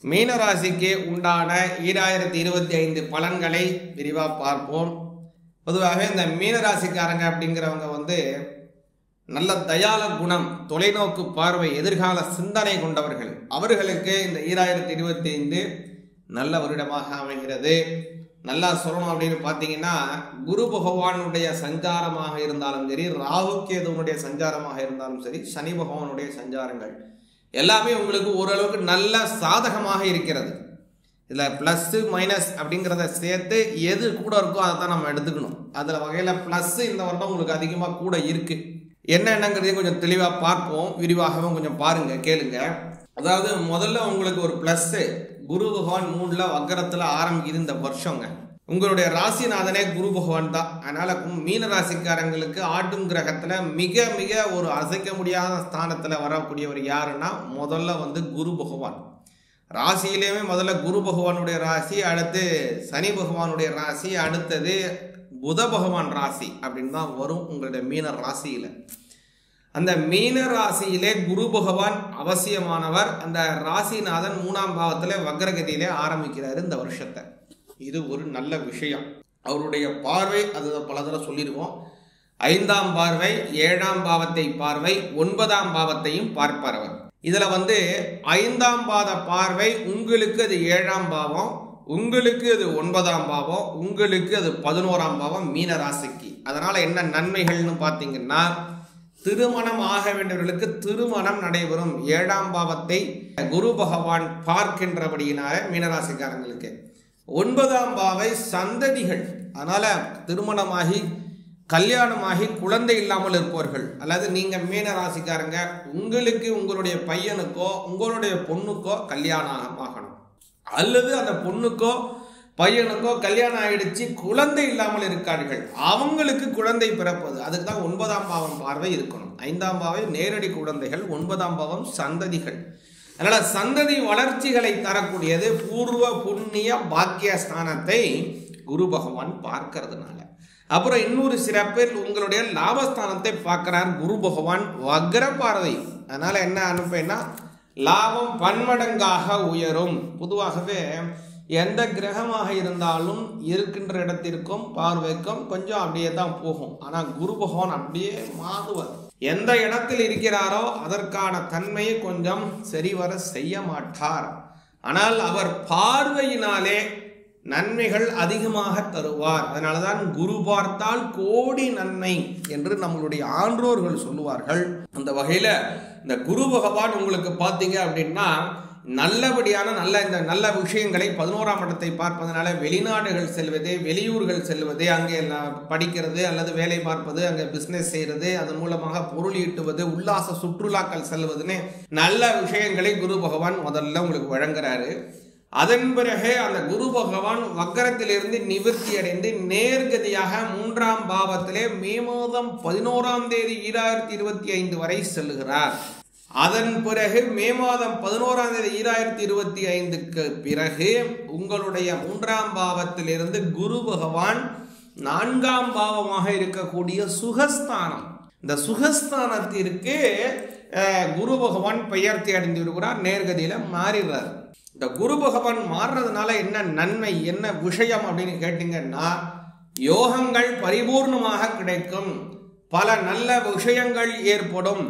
மீன ராசிக்கு உண்டான 2025 பலன்களை விரிவாக பார்ப்போம். பொதுவாக இந்த மீன ராசிக்காரங்க அப்படிங்கிறவங்க நல்ல தயால குணம், தொலைநோக்கு பார்வை, எதிர்கால சிந்தனை கொண்டவர்கள். அவர்களுக்கு இந்த 2025 நல்ல வருடமாக அமைகிறது. நல்லா சொல்லணும் அப்படின்னு பார்த்தீங்கன்னா, குரு பகவானுடைய சஞ்சாரமாக இருந்தாலும் சரி, ராகு கேதுவனுடைய சஞ்சாரமாக இருந்தாலும் சரி, சனி பகவானுடைய சஞ்சாரங்கள் எல்லாமே உங்களுக்கு ஓரளவுக்கு நல்ல சாதகமாக இருக்கிறது. இதில் ப்ளஸ்ஸு மைனஸ் அப்படிங்கிறத சேர்த்து எது கூட இருக்கோ அதை தான் நம்ம எடுத்துக்கணும். அதில் வகையில் ப்ளஸ்ஸு இந்த வருடம் உங்களுக்கு அதிகமாக கூட இருக்குது. என்னங்கிறதையும் கொஞ்சம் தெளிவாக பார்ப்போம். விரிவாகவும் கொஞ்சம் பாருங்கள், கேளுங்க. அதாவது முதல்ல உங்களுக்கு ஒரு ப்ளஸ்ஸு, குரு பகவான் 3ல் வக்கரத்தில் ஆரம்பிக்குது இந்த வருஷங்க. உங்களுடைய ராசிநாதனே குரு பகவான் தான். அதனால மீன ராசிக்காரங்களுக்கு ஆட்டும் கிரகத்துல மிக மிக ஒரு அசைக்க முடியாத ஸ்தானத்துல வரக்கூடியவர் யாருன்னா முதல்ல குரு பகவான். ராசியிலேயுமே முதல்ல குரு பகவானுடைய ராசி, அடுத்து சனி பகவானுடைய ராசி, அடுத்தது புத பகவான் ராசி அப்படின்னு தான் வரும் உங்களுடைய மீன ராசியில. அந்த மீன ராசியிலே குரு பகவான் அவசியமானவர். அந்த ராசிநாதன் 3ஆம் பாவத்திலே வக்ரகதியிலே ஆரம்பிக்கிறாரு இந்த வருஷத்தை. இது ஒரு நல்ல விஷயம். அவருடைய பார்வை அது பல தடவை சொல்லியிருக்கோம். 5ஆம் பார்வை 7ஆம் பாவத்தை பார்வை, 9ஆம் பாவத்தையும் பார்ப்பார் அவர். இதுல 5ஆம் பாத பார்வை உங்களுக்கு அது 7ஆம் பாவம், உங்களுக்கு அது 9ஆம் பாவம், உங்களுக்கு அது 11ஆம் பாவம் மீன ராசிக்கு. அதனால என்ன நன்மைகள்னு பார்த்தீங்கன்னா, திருமணம் ஆக வேண்டியவர்களுக்கு திருமணம் நடைபெறும். 7ஆம் பாவத்தை குரு பகவான் பார்க்கின்றபடியினால மீனராசிக்காரங்களுக்கு. 9ஆம் பாவை சந்ததிகள். அதனால திருமணமாகி கல்யாணமாகி குழந்தை இல்லாமல் இருப்பவர்கள், அல்லது நீங்க மீன ராசிக்காரங்க உங்களுக்கு உங்களுடைய பையனுக்கோ உங்களுடைய பொண்ணுக்கோ கல்யாணம் ஆகணும், அல்லது அந்த பொண்ணுக்கோ பையனுக்கோ கல்யாணம் ஆயிடுச்சு குழந்தை இல்லாமல் இருக்கார்கள், அவங்களுக்கு குழந்தை பிறப்பது. அதுக்கு தான் 9ஆம் பாவம் பார்வை இருக்கணும். 5ஆம் பாவை நேரடி குழந்தைகள், 9ஆம் பாவம் சந்ததிகள். அதனால சந்ததி வளர்ச்சிகளை தரக்கூடியது பூர்வ புண்ணிய பாக்கிய ஸ்தானத்தை குரு பகவான் பார்க்கறதுனால. அப்புறம் இன்னொரு சிறப்பு, உங்களுடைய லாபஸ்தானத்தை பார்க்கிறார் குரு பகவான் வக்ர பார்வை. அதனால என்ன அனுப்பேன்னா, லாபம் பன்மடங்காக உயரும். பொதுவாகவே எந்த கிரகமாக இருந்தாலும் இருக்கின்ற இடத்திற்கும் பார்வைக்கும் கொஞ்சம் அப்படியே தான் போகும். ஆனால் குரு பகவான் அப்படியே மாறுவார். எந்த இடத்தில் இருக்கிறாரோ அதற்கான தன்மையை கொஞ்சம் சரிவர செய்ய மாட்டார். ஆனால் அவர் பார்வையினாலே நன்மைகள் அதிகமாக தருவார். அதனாலதான் குரு பார்த்தால் கோடி நன்மை என்று நம்மளுடைய ஆன்றோர்கள் சொல்லுவார்கள். அந்த வகையில இந்த குரு பகவான் உங்களுக்கு பார்த்தீங்க அப்படின்னா நல்லபடியான நல்ல விஷயங்களை 11ஆம் இடத்தை பார்ப்பதனால வெளிநாடுகள் செல்வது, வெளியூர்கள் செல்வது, அங்கே படிக்கிறது அல்லது வேலை பார்ப்பது, அங்கே பிசினஸ் செய்யறது, அதன் மூலமாக பொருள் ஈட்டுவது, உல்லாச சுற்றுலாக்கள் செல்வதுன்னு நல்ல விஷயங்களை குரு பகவான் முதல்ல உங்களுக்கு வழங்குறாரு. அதன் பிறகு அந்த குரு பகவான் வக்கரத்திலிருந்து நிவர்த்தி அடைந்து நேர்கதியாக 3ஆம் பாவத்திலே மே மாதம் 11ஆம் தேதி 2025 வரை செல்லுகிறார். அதன் பிறகு மே மாதம் 11ஆம் தேதி 2025க்கு பிறகு உங்களுடைய 3ஆம் பாவத்திலிருந்து குரு பகவான் 4ஆம் பாவமாக இருக்கக்கூடிய சுகஸ்தானம், இந்த சுகஸ்தானத்திற்கு குரு பகவான் பெயர்த்தி அடைந்து இருக்கிறார், நேர்கதியில மாறிடுறார். இந்த குரு பகவான் மாறுறதுனால என்ன நன்மை, என்ன விஷயம் அப்படின்னு கேட்டீங்கன்னா, யோகங்கள் பரிபூர்ணமாக கிடைக்கும், பல நல்ல விஷயங்கள் ஏற்படும்,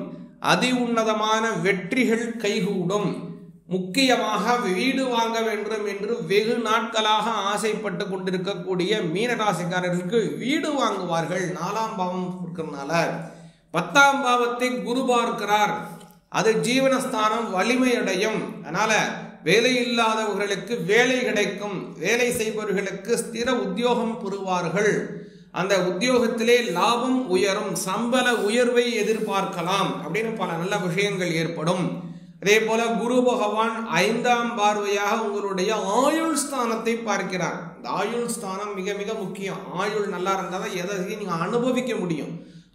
அதி உன்னதமான வெற்றிகள் கைகூடும். முக்கியமாக வீடு வாங்க வேண்டும் என்று வெகு நாட்களாக ஆசைப்பட்டு கொண்டிருக்கக்கூடிய மீனராசிக்காரர்களுக்கு வீடு வாங்குவார்கள். 4ஆம் பாவம் இருக்கிறதுனால 10ஆம் பாவத்தை குரு பார்க்கிறார். அது ஜீவனஸ்தானம் வலிமையடையும். அதனால வேலை இல்லாதவர்களுக்கு வேலை கிடைக்கும், வேலை செய்பவர்களுக்கு ஸ்திர உத்தியோகம் பெறுவார்கள், அந்த உத்தியோகத்திலே லாபம் உயரும், சம்பள உயர்வை எதிர்பார்க்கலாம் அப்படின்னு பல நல்ல விஷயங்கள் ஏற்படும். அதே போல குரு பகவான் 5ஆம் பார்வையாக உங்களுடைய ஆயுள் ஸ்தானத்தை பார்க்கிறார். இந்த ஆயுள் ஸ்தானம் மிக மிக முக்கியம். ஆயுள் நல்லா இருந்தால் தான் எதையும் நீங்க அனுபவிக்க முடியும்.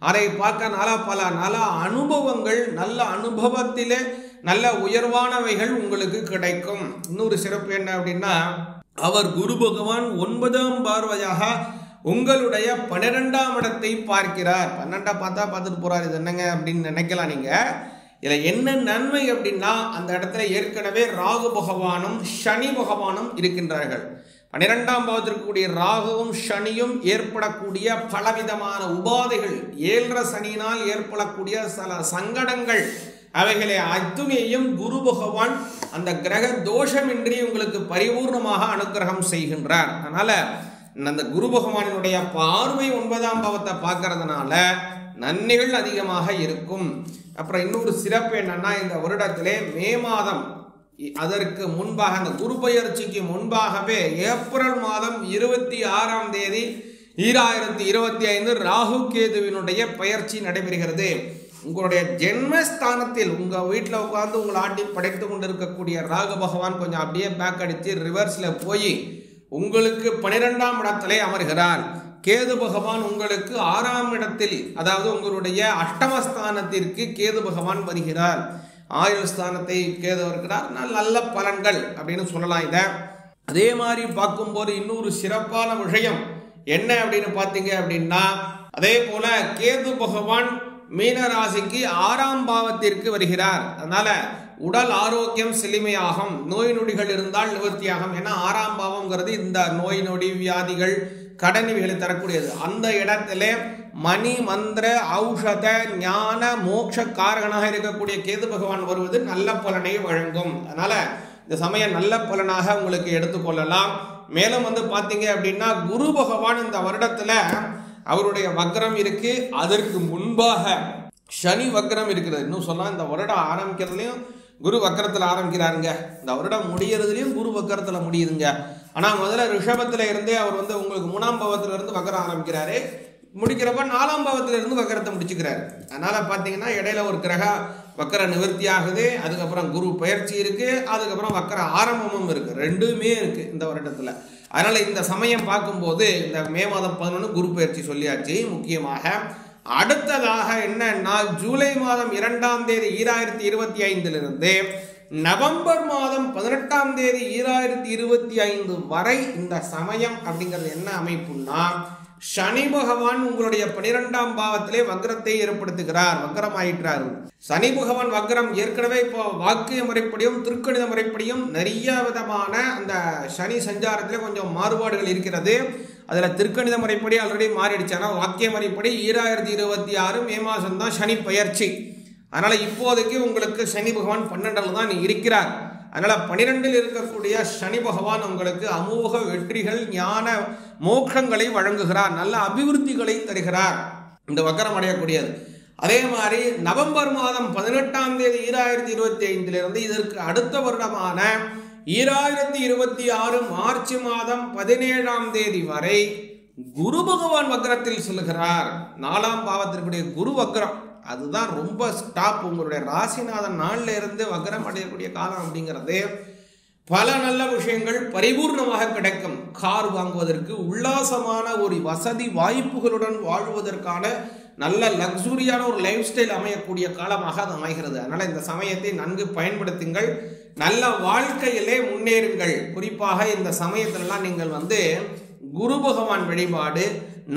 அதை பார்க்க பல நல்ல அனுபவங்கள், நல்ல அனுபவத்திலே நல்ல உயர்வானவைகள் உங்களுக்கு கிடைக்கும். இன்னொரு சிறப்பு என்ன அப்படின்னா, அவர் குரு பகவான் 9ஆம் பார்வையாக உங்களுடைய 12ஆம் இடத்தை பார்க்கிறார். 12 பார்த்தா பார்த்துட்டு போறாரு, இது என்னங்க அப்படின்னு நினைக்கலாம் நீங்க. இதில் என்ன நன்மை அப்படின்னா அந்த இடத்துல ஏற்கனவே ராகு பகவானும் சனி பகவானும் இருக்கின்றார்கள். 12ஆம் பாவத்திற்கு கூடிய ராகுவும் சனியும் ஏற்படக்கூடிய பலவிதமான உபாதைகள், 7 சனியினால் ஏற்படக்கூடிய சில சங்கடங்கள், அவைகளை அத்துணையையும் குரு பகவான் அந்த கிரக தோஷமின்றி உங்களுக்கு பரிபூர்ணமாக அனுகிரகம் செய்கின்றார். அதனால அந்த குரு பகவானினுடைய பார்வை 9ஆம் பாவத்தை பார்க்கறதுனால நன்மைகள் அதிகமாக இருக்கும். அப்புறம் இன்னொரு சிறப்பு என்னன்னா, இந்த வருடத்திலே மே மாதம் அதற்கு முன்பாக அந்த குரு பயிற்சிக்கு முன்பாகவே ஏப்ரல் மாதம் 26ஆம் தேதி 2025 ராகு கேதுவினுடைய பயிற்சி நடைபெறுகிறது. உங்களுடைய ஜென்மஸ்தானத்தில் உங்க வீட்டில் உட்கார்ந்து உங்களை ஆட்டி படைத்து கொண்டிருக்கக்கூடிய ராகு பகவான் கொஞ்சம் அப்படியே பேக் அடித்து ரிவர்ஸ்ல போய் உங்களுக்கு 12ஆம் இடத்திலே அமர்கிறார். கேது பகவான் உங்களுக்கு 6ஆம் இடத்தில், அதாவது உங்களுடைய அஷ்டமஸ்தானத்திற்கு கேது பகவான் வருகிறார். ஆயுள் ஸ்தானத்தை கேது இருக்கிறார். நல்ல பலன்கள் அப்படின்னு சொல்லலாம். இதை அதே மாதிரி பார்க்கும்போது இன்னொரு சிறப்பான விஷயம் என்ன அப்படின்னு பார்த்தீங்க அப்படின்னா, அதே போல கேது பகவான் மீன ராசிக்கு 6ஆம் பாவத்திற்கு வருகிறார். அதனால உடல் ஆரோக்கியம் செழுமையாகும், நோய் நொடிகள் இருந்தால் நிவர்த்தியாகும். ஏன்னா 6ஆம் பாவம்ங்கிறது இந்த நோய் நொடி வியாதிகள் கடனிகளை தரக்கூடியது. அந்த இடத்துல மணி மந்திர ஔஷத ஞான மோட்ச காரகனாக இருக்கக்கூடிய கேது பகவான் வருவது நல்ல பலனை வழங்கும். அதனால இந்த சமயம் நல்ல பலனாக உங்களுக்கு எடுத்துக்கொள்ளலாம். மேலும் பார்த்தீங்க அப்படின்னா குரு பகவான் இந்த வருடத்துல அவருடைய வக்ரம் இருக்கு. அதற்கு முன்பாக சனி வக்ரம் இருக்கிறது. இன்னும் சொன்னா இந்த வருடம் ஆரம்பிக்கிறதுலையும் குரு வக்கரத்தில் ஆரம்பிக்கிறாருங்க, இந்த வருடம் முடியறதுலையும் குரு வக்கரத்தில் முடியுதுங்க. ஆனால் முதல்ல ரிஷபத்தில் இருந்தே அவர் உங்களுக்கு 3ஆம் பாவத்துல இருந்து வக்கரம் ஆரம்பிக்கிறாரு, முடிக்கிறப்ப 4ஆம் பாவத்துல இருந்து வக்கரத்தை முடிச்சுக்கிறாரு. அதனால பார்த்தீங்கன்னா இடையில ஒரு கிரக வக்கர நிவர்த்தி ஆகுது, அதுக்கப்புறம் குரு பயிற்சி இருக்கு, அதுக்கப்புறம் வக்கர ஆரம்பமும் இருக்கு, ரெண்டுமே இருக்கு இந்த வருடத்துல. அதனால இந்த சமயம் பார்க்கும்போது இந்த மே மாதம் 11 குரு பயிற்சி சொல்லியாச்சு. முக்கியமாக அடுத்ததாக என்னன்னா, ஜூலை மாதம் 2ஆம் தேதி 2025 நவம்பர் மாதம் 18ஆம் தேதி 2025 வரை இந்த சமயம் அப்படிங்கிறது என்ன அமைப்புன்னா, சனி பகவான் உங்களுடைய 12ஆம் பாவத்திலே வக்ரத்தை ஏற்படுத்துகிறார், வக்ரம் ஆயிட்டார். சனி பகவான் வக்ரம் ஏற்கனவே இப்போ வாக்கிய முறைப்படியும் திருக்கணித முறைப்படியும் நிறைய விதமான அந்த சனி சஞ்சாரத்திலே கொஞ்சம் மாறுபாடுகள் இருக்கிறது. அதில் திருக்கணித முறைப்படி ஆல்ரெடி மாறிடுச்சு. ஆனால் வாக்கிய முறைப்படி 2026 மே மாதம் தான் சனி பயிற்சி. அதனால் இப்போதைக்கு உங்களுக்கு சனி பகவான் 12 தான் இருக்கிறார். அதனால் 12 இருக்கக்கூடிய சனி பகவான் உங்களுக்கு அமோக வெற்றிகள் ஞான மோட்சங்களை வழங்குகிறார், நல்ல அபிவிருத்திகளை தருகிறார் இந்த வக்கரம் அடையக்கூடியது. அதே மாதிரி நவம்பர் மாதம் 18ஆம் தேதி 2025 இதற்கு அடுத்த வருடமான 2026 மார்ச் மாதம் 17ஆம் தேதி வரை குரு பகவான் வக்ரத்தில் செல்கிறார். 4ஆம் பாவத்திற்குரிய குரு வக்ரம் அதுதான் ரொம்ப ஸ்டாப். உங்களுடைய ராசிநாதன் 4ல இருந்து வக்ரம் அடையக்கூடிய காலம் அப்படிங்கிறது பல நல்ல விஷயங்கள் பரிபூர்ணமாக கிடைக்கும். கார் வாங்குவதற்கு, உல்லாசமான ஒரு வசதி வாய்ப்புகளுடன் வாழ்வதற்கான நல்ல லக்ஸுரியான ஒரு லைஃப் ஸ்டைல் அமையக்கூடிய காலமாக அது அமைகிறது. அதனால இந்த சமயத்தை நன்கு பயன்படுத்துங்கள், நல்ல வாழ்க்கையிலே முன்னேறுங்கள். குறிப்பாக இந்த சமயத்திலலாம் நீங்கள் குரு பகவான் வழிபாடு,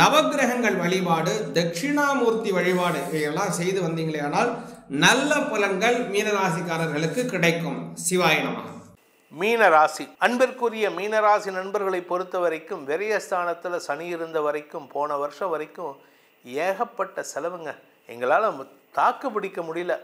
நவகிரகங்கள் வழிபாடு, தட்சிணாமூர்த்தி வழிபாடு இவையெல்லாம் செய்து வந்தீங்களே ஆனால் நல்ல பலன்கள் மீனராசிக்காரர்களுக்கு கிடைக்கும். சிவாய நமः. மீனராசி அன்பிற்குரிய மீனராசி நண்பர்களை பொறுத்த வரைக்கும் விரயஸ்தானத்தில் சனி இருந்த வரைக்கும் போன வருஷம் வரைக்கும் ஏகப்பட்ட செலவுங்க. எங்களால் தாக்கு பிடிக்க முடியல.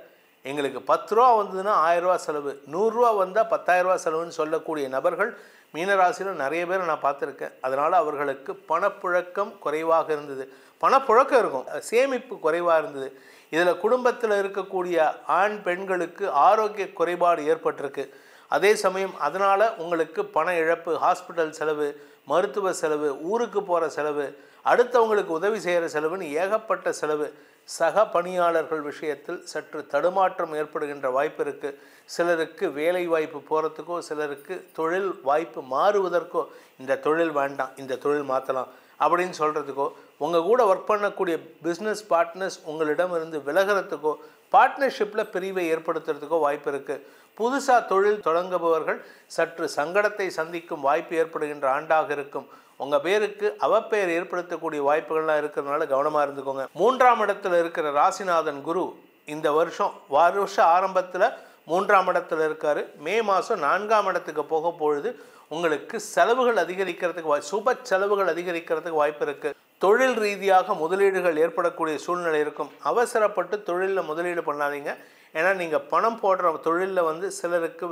எங்களுக்கு 10 ரூபா வந்ததுன்னா 1000 ரூபா செலவு, 100 ரூபா வந்தால் 10,000 ரூபா செலவுன்னு சொல்லக்கூடிய நபர்கள் மீனராசியில் நிறைய பேர் நான் பார்த்துருக்கேன். அதனால் அவர்களுக்கு பணப்புழக்கம் குறைவாக இருந்தது. பணப்புழக்கம் இருக்கும், சேமிப்பு குறைவாக இருந்தது. இதில் குடும்பத்தில் இருக்கக்கூடிய ஆண் பெண்களுக்கு ஆரோக்கிய குறைபாடு ஏற்பட்டிருக்கு. அதே சமயம் அதனால் உங்களுக்கு பண இழப்பு, ஹாஸ்பிட்டல் செலவு, மருத்துவ செலவு, ஊருக்கு போகிற செலவு, அடுத்தவங்களுக்கு உதவி செய்கிற செலவுன்னு ஏகப்பட்ட செலவு. சக பணியாளர்கள் விஷயத்தில் சற்று தடுமாற்றம் ஏற்படுகின்ற வாய்ப்பு இருக்குது. சிலருக்கு வேலை வாய்ப்பு போகிறதுக்கோ, சிலருக்கு தொழில் வாய்ப்பு மாறுவதற்கோ, இந்த தொழில் வேண்டாம் இந்த தொழில் மாற்றலாம் அப்படின்னு சொல்கிறதுக்கோ, உங்கள் கூட ஒர்க் பண்ணக்கூடிய பிஸ்னஸ் பார்ட்னர்ஸ் உங்களிடம் இருந்து விலகிறதுக்கோ, பார்ட்னர்ஷிப்பில் பிரிவை ஏற்படுத்துறதுக்கோ வாய்ப்பு இருக்குது. புதுசாக தொழில் தொடங்குபவர்கள் சற்று சங்கடத்தை சந்திக்கும் வாய்ப்பு ஏற்படுகின்ற ஆண்டாக இருக்கும். உங்கள் பேருக்கு அவப்பெயர் ஏற்படுத்தக்கூடிய வாய்ப்புகள்லாம் இருக்கிறதுனால கவனமாக இருந்துக்கோங்க. 3ஆம் இடத்துல இருக்கிற ராசிநாதன் குரு இந்த வருஷ ஆரம்பத்தில் 3ஆம் இடத்துல இருக்கார். மே மாதம் 4ஆம் இடத்துக்கு போக பொழுது உங்களுக்கு செலவுகள் அதிகரிக்கிறதுக்கு சுப செலவுகள் அதிகரிக்கிறதுக்கு வாய்ப்பு இருக்குது. தொழில் ரீதியாக முதலீடுகள் ஏற்படக்கூடிய சூழ்நிலை இருக்கும். அவசரப்பட்டு தொழிலில் முதலீடு பண்ணாதீங்க. ஏன்னா நீங்கள் பணம் போடுற தொழிலில் சிலருக்கு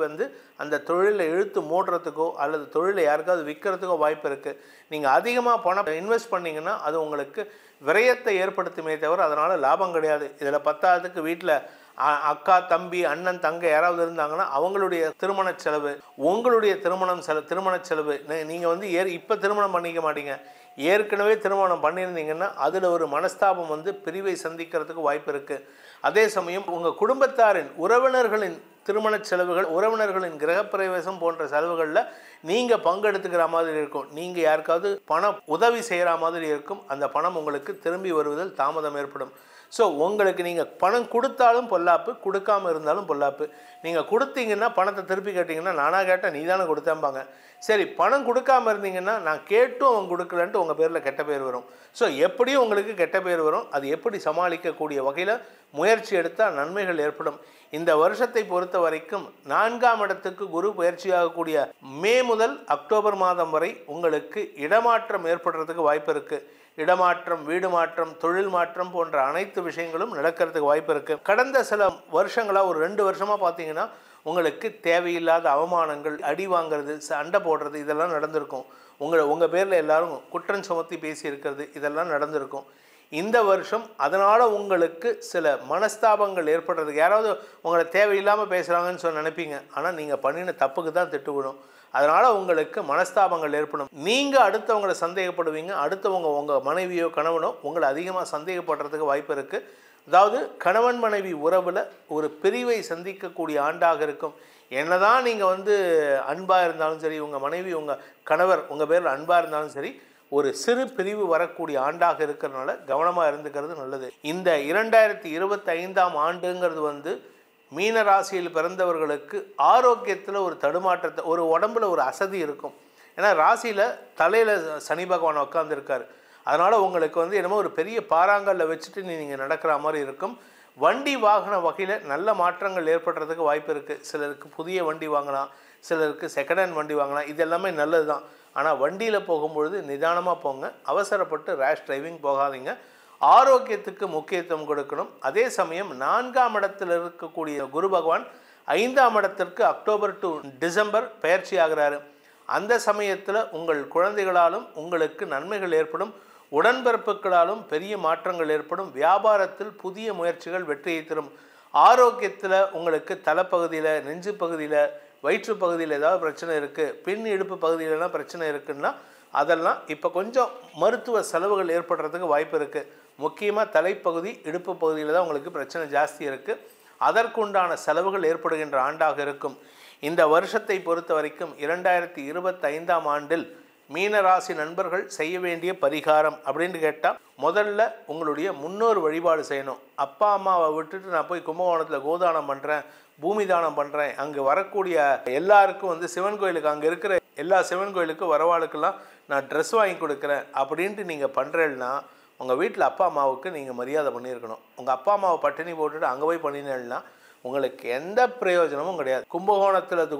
அந்த தொழிலை இழுத்து மூடுறதுக்கோ அல்லது தொழிலை யாருக்காவது விற்கிறதுக்கோ வாய்ப்பு இருக்குது. நீங்கள் அதிகமாக பணம் இன்வெஸ்ட் பண்ணிங்கன்னா அது உங்களுக்கு விரயத்தை ஏற்படுத்துமே தவிர அதனால் லாபம் கிடையாது. இதில் பத்தாவதுக்கு வீட்டில் அக்கா தம்பி அண்ணன் தங்கை யாராவது இருந்தாங்கன்னா அவங்களுடைய திருமண செலவு, உங்களுடைய திருமண செலவு நீங்கள் இப்போ திருமணம் பண்ணிக்க மாட்டீங்க, ஏற்கனவே திருமணம் பண்ணியிருந்தீங்கன்னா அதில் ஒரு மனஸ்தாபம் பிரிவை சந்திக்கிறதுக்கு வாய்ப்பு இருக்குது. அதே சமயம் உங்கள் குடும்பத்தாரின் உறவினர்களின் திருமண செலவுகள், உறவினர்களின் கிரகப்பிரவேசம் போன்ற செலவுகளில் நீங்கள் பங்கெடுத்துக்கிற மாதிரி இருக்கும். நீங்கள் யாருக்காவது பணம் உதவி செய்கிற மாதிரி இருக்கும். அந்த பணம் உங்களுக்கு திரும்பி வருவதில் தாமதம் ஏற்படும். ஸோ உங்களுக்கு நீங்கள் பணம் கொடுத்தாலும் பொல்லாப்பு, கொடுக்காமல் இருந்தாலும் பொல்லாப்பு. நீங்கள் கொடுத்தீங்கன்னா பணத்தை திருப்பி கேட்டிங்கன்னா நானாக கேட்டேன், நீ தானே கொடுத்தேன்பாங்க. சரி, பணம் கொடுக்காமல் இருந்தீங்கன்னா நான் கேட்டும் அவங்க கொடுக்கலன்ட்டு உங்கள் பேரில் கெட்ட பேர் வரும். ஸோ எப்படியும் உங்களுக்கு கெட்ட பேர் வரும். அது எப்படி சமாளிக்கக்கூடிய வகையில் முயற்சி எடுத்தால் நன்மைகள் ஏற்படும். இந்த வருஷத்தை பொறுத்த வரைக்கும் 4ஆம் இடத்துக்கு குரு பயிற்சியாகக்கூடிய மே முதல் அக்டோபர் மாதம் வரை உங்களுக்கு இடமாற்றம் ஏற்படுறதுக்கு வாய்ப்பு இருக்குது. இடமாற்றம், வீடு மாற்றம், தொழில் மாற்றம் போன்ற அனைத்து விஷயங்களும் நடக்கிறதுக்கு வாய்ப்பு இருக்குது. கடந்த சில வருஷங்களாக ஒரு 2 வருஷமாக பார்த்தீங்கன்னா உங்களுக்கு தேவையில்லாத அவமானங்கள், அடி வாங்கிறது, சண்டை போடுறது இதெல்லாம் நடந்திருக்கும். உங்கள் பேரில் எல்லாரும் குற்றம் சுமத்தி பேசி இருக்கிறது இதெல்லாம் நடந்திருக்கும். இந்த வருஷம் அதனால் உங்களுக்கு சில மனஸ்தாபங்கள் ஏற்படுறதுக்கு, யாராவது உங்களை தேவையில்லாமல் பேசுகிறாங்கன்னு நினைப்பீங்க. ஆனால் நீங்கள் பண்ணின தப்புக்கு தான் திட்டு விடும். அதனால் உங்களுக்கு மனஸ்தாபங்கள் ஏற்படும். நீங்கள் அடுத்தவங்களை சந்தேகப்படுவீங்க. அடுத்தவங்க உங்கள் மனைவியோ கணவனோ உங்களை அதிகமாக சந்தேகப்படுறதுக்கு வாய்ப்பு இருக்குது. அதாவது கணவன் மனைவி உறவில் ஒரு பிரிவை சந்திக்கக்கூடிய ஆண்டாக இருக்கும். என்னதான் நீங்கள் அன்பாக இருந்தாலும் சரி, உங்கள் மனைவி உங்கள் கணவர் உங்கள் பேரில் அன்பாக இருந்தாலும் சரி, ஒரு சிறு பிரிவு வரக்கூடிய ஆண்டாக இருக்கிறதுனால கவனமாக இருந்துக்கிறது நல்லது. இந்த 2025ஆம் ஆண்டுங்கிறது மீன ராசியில் பிறந்தவர்களுக்கு ஆரோக்கியத்தில் ஒரு தடுமாற்றத்தை, ஒரு உடம்புல ஒரு அசதி இருக்கும். ஏன்னா ராசியில் தலையில் சனி பகவான் உட்காந்துருக்காரு. அதனால் உங்களுக்கு என்னமோ ஒரு பெரிய பாறாங்கல்ல வச்சுட்டு நீங்கள் நடக்கிற மாதிரி இருக்கும். வண்டி வாகன வகையில் நல்ல மாற்றங்கள் ஏற்படுறதுக்கு வாய்ப்பு இருக்குது. சிலருக்கு புதிய வண்டி வாங்கலாம், சிலருக்கு செகண்ட் ஹேண்ட் வண்டி வாங்கலாம். இது எல்லாமே நல்லது தான். ஆனால் வண்டியில் போகும்பொழுது நிதானமாக போங்க. அவசரப்பட்டு ரேஷ் டிரைவிங் போகாதீங்க. ஆரோக்கியத்துக்கு முக்கியத்துவம் கொடுக்கணும். அதே சமயம் 4ஆம் இடத்தில் இருக்கக்கூடிய குரு பகவான் 5ஆம் இடத்திற்கு அக்டோபர் டு டிசம்பர் பயிற்சி ஆகிறாரு. அந்த சமயத்தில் உங்கள் குழந்தைகளாலும் உங்களுக்கு நன்மைகள் ஏற்படும். உடன்பிறப்புகளாலும் பெரிய மாற்றங்கள் ஏற்படும். வியாபாரத்தில் புதிய முயற்சிகள் வெற்றியை தரும். ஆரோக்கியத்தில் உங்களுக்கு தலைப்பகுதியில், நெஞ்சு பகுதியில், வயிற்று பகுதியில் ஏதாவது பிரச்சனை இருக்குது, பின் இடுப்பு பகுதியிலலாம் பிரச்சனை இருக்குன்னா அதெல்லாம் இப்போ கொஞ்சம் மருத்துவ செலவுகள் ஏற்படுறதுக்கு வாய்ப்பு இருக்குது. முக்கியமாக தலைப்பகுதி, இடுப்பு பகுதியில் தான் உங்களுக்கு பிரச்சனை ஜாஸ்தி இருக்குது. அதற்குண்டான செலவுகள் ஏற்படுகின்ற ஆண்டாக இருக்கும். இந்த வருஷத்தை பொறுத்த வரைக்கும் 2025ஆம் ஆண்டில் மீனராசி நண்பர்கள் செய்ய வேண்டிய பரிகாரம் அப்படின்னு கேட்டால், முதல்ல உங்களுடைய முன்னோர் வழிபாடு செய்யணும். அப்பா அம்மாவை விட்டுட்டு நான் போய் கும்பகோணத்தில் கோதானம் பண்ணுறேன், பூமி தானம் பண்ணுறேன், அங்கே வரக்கூடிய எல்லாருக்கும் சிவன் கோயிலுக்கு, அங்கே இருக்கிற எல்லா சிவன் கோயிலுக்கும் வரவாளுக்கெல்லாம் நான் ட்ரெஸ் வாங்கி கொடுக்குறேன் அப்படின்ட்டு நீங்கள் பண்ணுறேன்னா உங்கள் வீட்டில் அப்பா அம்மாவுக்கு நீங்கள் மரியாதை பண்ணியிருக்கணும். உங்கள் அப்பா அம்மாவை பட்டினி போட்டுட்டு அங்கே போய் பண்ணினேன்னா உங்களுக்கு எந்த பிரயோஜனமும் கிடையாது. கும்பகோணத்தில் அது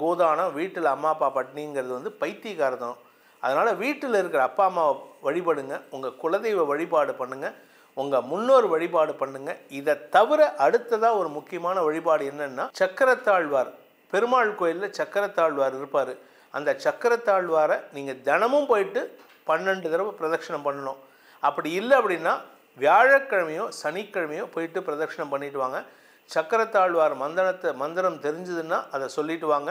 கோதானம், வீட்டில் அம்மா அப்பா பட்டினிங்கிறது பைத்தியக்காரதம். அதனால் வீட்டில் இருக்கிற அப்பா அம்மாவை வழிபடுங்க, உங்கள் குலதெய்வ வழிபாடு பண்ணுங்கள், உங்கள் முன்னோர் வழிபாடு பண்ணுங்கள். இதை தவிர அடுத்ததாக ஒரு முக்கியமான வழிபாடு என்னென்னா, சக்கரத்தாழ்வார், பெருமாள் கோயிலில் சக்கரத்தாழ்வார் இருப்பார். அந்த சக்கரத்தாழ்வாரை நீங்கள் தினமும் போயிட்டு 12 தடவை பிரதட்சணம் பண்ணணும். அப்படி இல்லை அப்படின்னா வியாழக்கிழமையோ சனிக்கிழமையோ போயிட்டு பிரதட்சணம் பண்ணிட்டு வாங்க. சக்கரத்தாழ்வார் மந்திரம் தெரிஞ்சதுன்னா அதை சொல்லிட்டு வாங்க.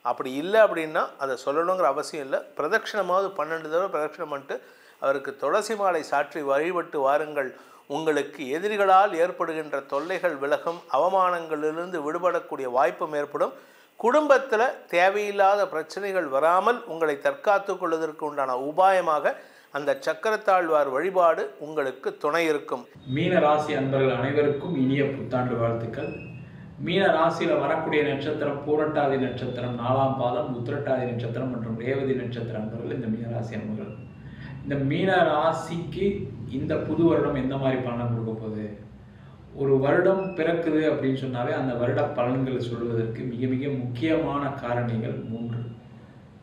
அப்படி இல்லை அப்படின்னா அதை சொல்லணுங்கிற அவசியம் இல்லை. பிரதட்சணமாவது 12 தடவை பிரதட்சணம் பண்ணிட்டு அவருக்கு துளசி மாலை சாற்றி வழிபட்டு வாருங்கள். உங்களுக்கு எதிரிகளால் ஏற்படுகின்ற தொல்லைகள் விலகும், அவமானங்களிலிருந்து விடுபடக்கூடிய வாய்ப்பும் ஏற்படும். குடும்பத்தில் தேவையில்லாத பிரச்சனைகள் வராமல் உங்களை தற்காத்து கொள்வதற்கு உண்டான உபாயமாக அந்த சக்கரத்தாழ்வார் வழிபாடு உங்களுக்கு துணை இருக்கும். மீன ராசி அன்பர்கள் அனைவருக்கும் இனிய புத்தாண்டு வாழ்த்துக்கள். மீன ராசியில் வரக்கூடிய நட்சத்திரம் பூரட்டாதி நட்சத்திரம், 4ஆம் பாதம், உத்திரட்டாதி நட்சத்திரம் மற்றும் ரேவதி நட்சத்திர அன்பர்கள் இந்த மீனராசி அன்பர்கள். இந்த மீன ராசிக்கு இந்த புது வருடம் எந்த மாதிரி பலன் கொடுக்க போகுது? ஒரு வருடம் பிறக்குது அப்படின்னு சொன்னாவே அந்த வருட பலன்களை சொல்வதற்கு மிக மிக முக்கியமான காரணிகள் 3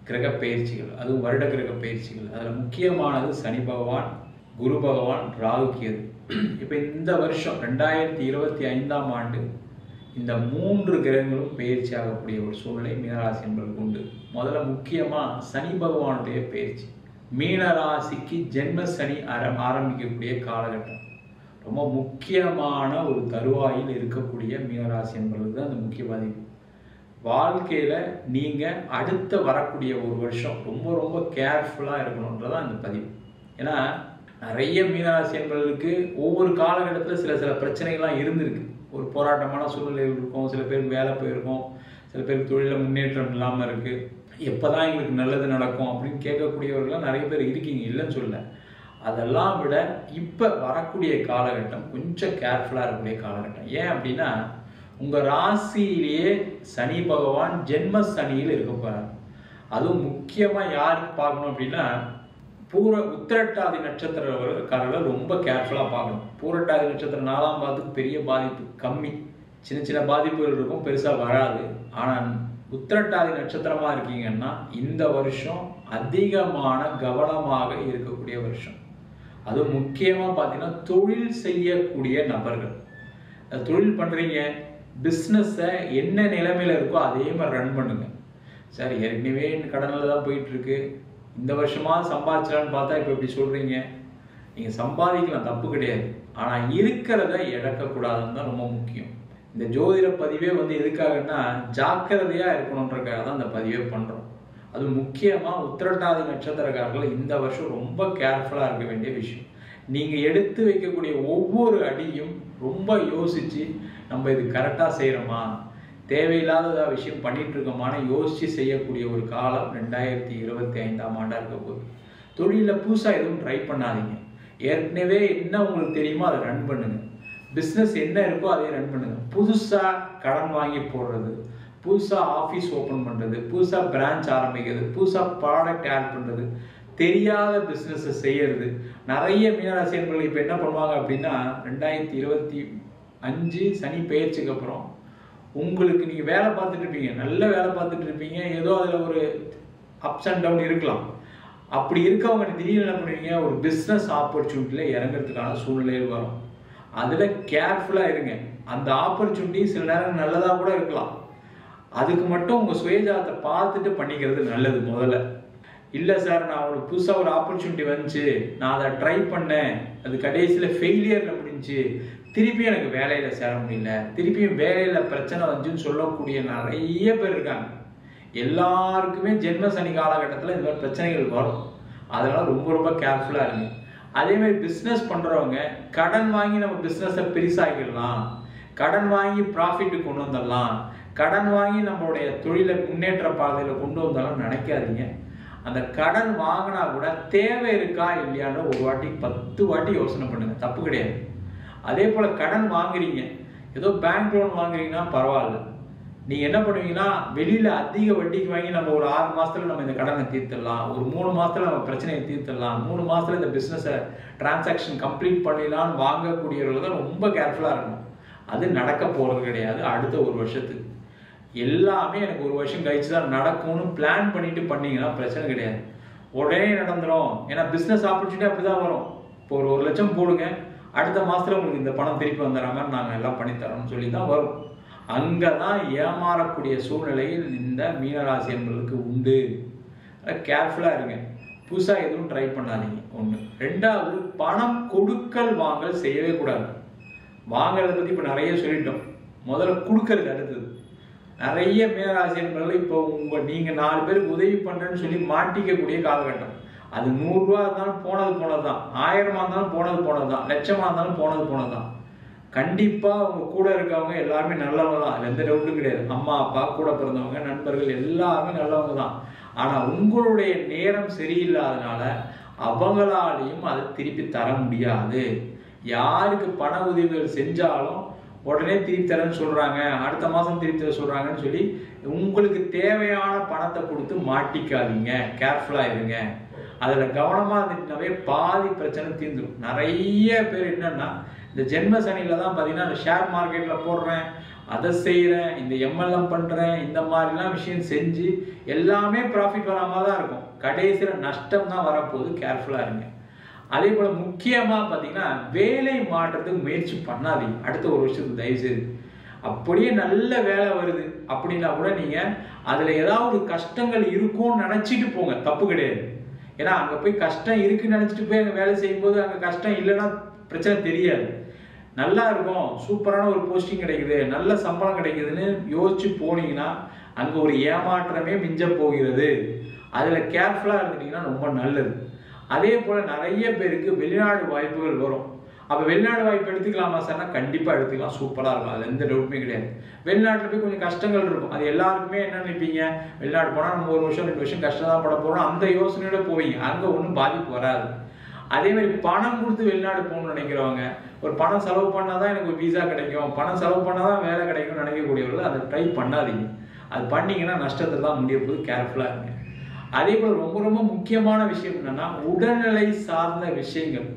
கிரக பயிற்சிகள், அதுவும் வருட கிரக பயிற்சிகள். அதில் முக்கியமானது சனி பகவான், குரு பகவான், ராகு கேது. இப்போ இந்த வருஷம் 2025ஆம் ஆண்டு இந்த 3 கிரகங்களும் பயிற்சி ஆகக்கூடிய ஒரு சூழ்நிலை மீனராசி என்பதற்கு உண்டு. முதல்ல முக்கியமாக சனி பகவானுடைய பயிற்சி. மீனராசிக்கு ஜென்ம சனி ஆரம்பிக்கக்கூடிய காலகட்டம். ரொம்ப முக்கியமான ஒரு தருவாயில் இருக்கக்கூடிய மீனராசி என்பது தான் அந்த முக்கிய பாதிப்பு. வாழ்க்கையில் நீங்கள் அடுத்த வரக்கூடிய ஒரு வருஷம் ரொம்ப ரொம்ப கேர்ஃபுல்லாக இருக்கணுன்றதான் இந்த பதிவு. ஏன்னா நிறைய மீனராசி என்பவர்களுக்கு ஒவ்வொரு காலகட்டத்தில் சில பிரச்சனைகள்லாம் இருந்திருக்கு. ஒரு போராட்டமான சூழ்நிலை இருக்கும், சில பேருக்கு வேலை போயிருக்கும், சில பேருக்கு தொழிலில் முன்னேற்றம் இல்லாமல் இருக்குது. எப்போ தான் எங்களுக்கு நல்லது நடக்கும் அப்படின்னு கேட்கக்கூடியவர்களாம் நிறைய பேர் இருக்கீங்க, இல்லைன்னு சொல்ல. அதெல்லாம் விட இப்போ வரக்கூடிய காலகட்டம் கொஞ்சம் கேர்ஃபுல்லாக இருக்கக்கூடிய காலகட்டம். ஏன் அப்படின்னா உங்கள் ராசியிலேயே சனி பகவான் ஜென்ம சனியில் இருக்க போகிறார். அதுவும் முக்கியமாக யாருக்கு பார்க்கணும் அப்படின்னா உத்திரட்டாதி நட்சத்திரக்காரர்கள் ரொம்ப கேர்ஃபுல்லாக பார்க்கணும். பூரட்டாதி நட்சத்திரம் 4ஆம் பாதத்துக்கு பெரிய பாதிப்பு கம்மி, சின்ன சின்ன பாதிப்புகள் இருக்கும், பெருசாக வராது. ஆனால் உத்திரட்டாதி நட்சத்திரமாக இருக்கீங்கன்னா இந்த வருஷம் அதிகமான கவனமாக இருக்கக்கூடிய வருஷம். அதுவும் முக்கியமாக பார்த்தீங்கன்னா தொழில் செய்யக்கூடிய நபர்கள், தொழில் பண்ணுறீங்க, பிஸ்னஸை என்ன நிலைமையில் இருக்கோ அதே மாதிரி ரன் பண்ணுங்க. சார் ஏற்கனவே கடனில் தான் போயிட்டுருக்கு, இந்த வருஷமாக சம்பாதிச்சலான்னு பார்த்தா இப்போ இப்படி சொல்கிறீங்க. நீங்கள் சம்பாதிக்கலாம், தப்பு கிடையாது. ஆனால் இருக்கிறத இழக்கக்கூடாதுன்னு தான் ரொம்ப முக்கியம். இந்த ஜோதிட பதிவே எதுக்காகன்னா ஜாக்கிரதையாக இருக்கணுன்றக்காக தான் இந்த பதிவே பண்ணுறோம். அது முக்கியமாக உத்திரட்டாதி நட்சத்திரக்காரர்கள் இந்த வருஷம் ரொம்ப கேர்ஃபுல்லாக இருக்க வேண்டிய விஷயம். நீங்கள் எடுத்து வைக்கக்கூடிய ஒவ்வொரு அடியும் ரொம்ப யோசித்து நம்ம இது கரெக்டாக செய்கிறோமா, தேவையில்லாத விஷயம் பண்ணிட்டு இருக்கோமான்னு யோசித்து செய்யக்கூடிய ஒரு காலம் 2025ஆம் ஆண்டாக இருக்க போகுது. தொழிலில் புதுசாக எதுவும் ட்ரை பண்ணாதீங்க. ஏற்கனவே என்ன உங்களுக்கு தெரியுமோ அதை ரன் பண்ணுங்க. பிஸ்னஸ் என்ன இருக்கோ அதை ரன் பண்ணுங்க. புதுசாக கடன் வாங்கி போடுறது, புதுசாக ஆஃபீஸ் ஓப்பன் பண்ணுறது, புதுசாக பிரான்ச் ஆரம்பிக்கிறது, புதுசாக ப்ராடக்ட் ஆட் பண்ணுறது, தெரியாத பிஸ்னஸை செய்யறது. நிறைய மீனராசி என்பவர்கள் இப்போ என்ன பண்ணுவாங்க அப்படின்னா 2025 சனி பெயர்ச்சிக்கு அப்புறம் உங்களுக்கு நீங்கள் வேலை பார்த்துட்டு இருப்பீங்க, நல்ல வேலை பார்த்துட்டு இருப்பீங்க, ஏதோ அதில் ஒரு அப்ஸ் அண்ட் டவுன் இருக்கலாம். அப்படி இருக்கவங்க திடீர்னு என்ன பண்ணுவீங்க, ஒரு பிஸ்னஸ் ஆப்பர்ச்சுனிட்டியில் இறங்குறதுக்கான சூழ்நிலையில் வரும். அதில் கேர்ஃபுல்லாக இருங்க. அந்த ஆப்பர்ச்சுனிட்டி சில நேரம் நல்லதாக கூட இருக்கலாம். அதுக்கு மட்டும் உங்கள் சுயஜாதத்தை பார்த்துட்டு பண்ணிக்கிறது நல்லது. முதல்ல இல்லை சார், நான் ஒரு புதுசாக ஒரு ஆப்பர்ச்சுனிட்டி வந்துச்சு, நான் அதை ட்ரை பண்ணேன், அது கடைசியில் ஃபெயிலியரில் முடிஞ்சு, திருப்பியும் எனக்கு வேலையில் சேர முடியல, திருப்பியும் வேலையில் பிரச்சனை வந்துச்சுன்னு சொல்லக்கூடிய நிறைய பேர் இருக்காங்க. எல்லாருக்குமே ஜென்ம சனி காலகட்டத்தில் இந்த மாதிரி பிரச்சனைகள் வரும். அதனால் ரொம்ப ரொம்ப கேர்ஃபுல்லாக இருங்க. அதேமாதிரி பிஸ்னஸ் பண்ணுறவங்க கடன் வாங்கி நம்ம பிஸ்னஸை பெருசாகிடலாம், கடன் வாங்கி ப்ராஃபிட்டு கொண்டு வந்துடலாம், கடன் வாங்கி நம்மளுடைய தொழிலை முன்னேற்ற பாதையில் கொண்டு வந்தாலும் நினைக்காதீங்க. அந்த கடன் வாங்கினா கூட தேவை இருக்கா இல்லையான்னு ஒரு வாட்டி 10 வாட்டி யோசனை பண்ணுங்க, தப்பு கிடையாது. அதே போல் கடன் வாங்குறீங்க, ஏதோ பேங்க் லோன் வாங்குறீங்கன்னா பரவாயில்ல. நீங்கள் என்ன பண்ணுவீங்கன்னா வெளியில் அதிக வட்டிக்கு வாங்கி நம்ம ஒரு 6 மாதத்தில் நம்ம இந்த கடனை தீர்த்துடலாம், ஒரு 3 மாதத்தில் நம்ம பிரச்சனையை தீர்த்துடலாம், 3 மாதத்தில் இந்த பிஸ்னஸை டிரான்சாக்ஷன் கம்ப்ளீட் பண்ணிடலான்னு வாங்கக்கூடியவர்கள் தான் ரொம்ப கேர்ஃபுல்லாக இருக்கணும். அது நடக்க போகிறது கிடையாது. அடுத்த ஒரு வருஷத்துக்கு எல்லாமே எனக்கு ஒரு வருஷம் கழிச்சு தான் நடக்கும்னு பிளான் பண்ணிட்டு பண்ணீங்கன்னா பிரச்சனை கிடையாது, உடனே நடந்துடும். ஏன்னா பிஸ்னஸ் ஆப்பர்ச்சுனிட்டி அப்படி தான் வரும். இப்போ ஒரு 1 லட்சம் போடுங்க, அடுத்த மாதத்தில் உங்களுக்கு இந்த பணம் திருப்பி வந்துடுறாங்க, நாங்கள் எல்லாம் பண்ணித்தரோம்னு சொல்லி தான் வரும். அங்கே தான் ஏமாறக்கூடிய சூழ்நிலையில் இந்த மீனராசி என்பதற்கு உண்டு. கேர்ஃபுல்லாக இருங்க. புதுசாக எதுவும் ட்ரை பண்ணாதீங்க. 1. 2வது, பணம் கொடுக்கல் வாங்கல் செய்யவே கூடாது. வாங்கிறத பற்றி இப்போ நிறைய சொல்லிட்டோம். முதல்ல கொடுக்கறது அடுத்தது. நிறைய மீனராசி என்பவர்கள் இப்போ நீங்கள் 4 பேருக்கு உதவி பண்ணுறேன்னு சொல்லி மாட்டிக்கக்கூடிய காலகட்டம். அது 100 ரூபா இருந்தாலும் போனது தான், 1000 இருந்தாலும் போனது தான், லட்சமாக இருந்தாலும் போனது தான். கண்டிப்பாக அவங்க கூட இருக்கவங்க எல்லாருமே நல்லவங்க தான், எந்த டவுட்டும் கிடையாது. அம்மா அப்பா கூட பிறந்தவங்க நண்பர்கள் எல்லாருமே நல்லவங்க தான். ஆனால் உங்களுடைய நேரம் சரியில்லாதனால அவங்களாலையும் அதை திருப்பி தர முடியாது. யாருக்கு பண உதவிகள் செஞ்சாலும் உடனே திருப்பி தரேன்னு சொல்கிறாங்க, அடுத்த மாதம் திருப்பி தர சொல்கிறாங்கன்னு சொல்லி உங்களுக்கு தேவையான பணத்தை கொடுத்து மாட்டிக்காதீங்க. கேர்ஃபுல்லாக இருங்க. அதில் கவனமாக இருந்துச்சுனாவே பாதி பிரச்சனை தீர்ந்துடும். நிறைய பேர் என்னன்னா இந்த ஜென்ம சனியில் தான் பார்த்தீங்கன்னா அந்த ஷேர் மார்க்கெட்டில் போடுறேன், அதை செய்கிறேன், இந்த எம்எல்எம் பண்ணுறேன், இந்த மாதிரிலாம் விஷயம் செஞ்சு எல்லாமே ப்ராஃபிட் வராமல் தான் இருக்கும். கடைசியில் நஷ்டம் தான் வரப்போகுது. கேர்ஃபுல்லாக இருங்க. அதே போல் முக்கியமாக பார்த்தீங்கன்னா வேலை மாற்றத்துக்கு முயற்சி பண்ணாதீங்க அடுத்த ஒரு வருஷத்துக்கு தயவுசெய்து. அப்படியே நல்ல வேலை வருது அப்படின்னா கூட நீங்கள் அதில் ஏதாவது கஷ்டங்கள் இருக்கும்னு நினச்சிட்டு போங்க, தப்பு கிடையாது. ஏன்னா அங்கே போய் கஷ்டம் இருக்குன்னு நினச்சிட்டு போய் அங்கே வேலை செய்யும்போது அங்கே கஷ்டம் இல்லைன்னா பிரச்சனை தெரியாது. நல்லா இருக்கும், சூப்பரான ஒரு போஸ்டிங் கிடைக்குது, நல்ல சம்பளம் கிடைக்குதுன்னு யோசிச்சு போனீங்கன்னா அங்கே ஒரு ஏமாற்றமே மிஞ்ச போகிறது. அதில் கேர்ஃபுல்லாக இருந்துட்டீங்கன்னா ரொம்ப நல்லது. அதே போல் நிறைய பேருக்கு வெளிநாடு வாய்ப்புகள் வரும். அப்போ வெளிநாடு வாய்ப்பு எடுத்துக்கலாமா சார்னா கண்டிப்பாக எடுத்துக்கலாம், சூப்பராக இருக்கும், அது எந்த டவுட்டுமே கிடையாது. வெளிநாட்டில் போய் கொஞ்சம் கஷ்டங்கள் இருக்கும், அது எல்லாருக்குமே என்ன நினைப்பீங்க, வெளிநாடு போனால் நம்ம 1 வருஷம் 2 வருஷம் கஷ்டம் தான் பட போகிறோம், அந்த யோசனையோட போவீங்க. அங்கே ஒன்றும் பாதிப்பு வராது. அதே மாதிரி பணம் கொடுத்து வெளிநாடு போகணும்னு நினைக்கிறவங்க, ஒரு பணம் செலவு பண்ணால் தான் எனக்கு ஒரு வீசா கிடைக்கும், பணம் செலவு பண்ணால் தான் வேலை கிடைக்கும்னு நினைக்கக்கூடியவர்கள் அதை ட்ரை பண்ணாதீங்க. அது பண்ணிங்கன்னா நஷ்டத்தை தான் முடிய போது. கேர்ஃபுல்லாக இருங்க. அதே போல் ரொம்ப ரொம்ப முக்கியமான விஷயம் என்னன்னா உடல்நிலை சார்ந்த விஷயங்கள்,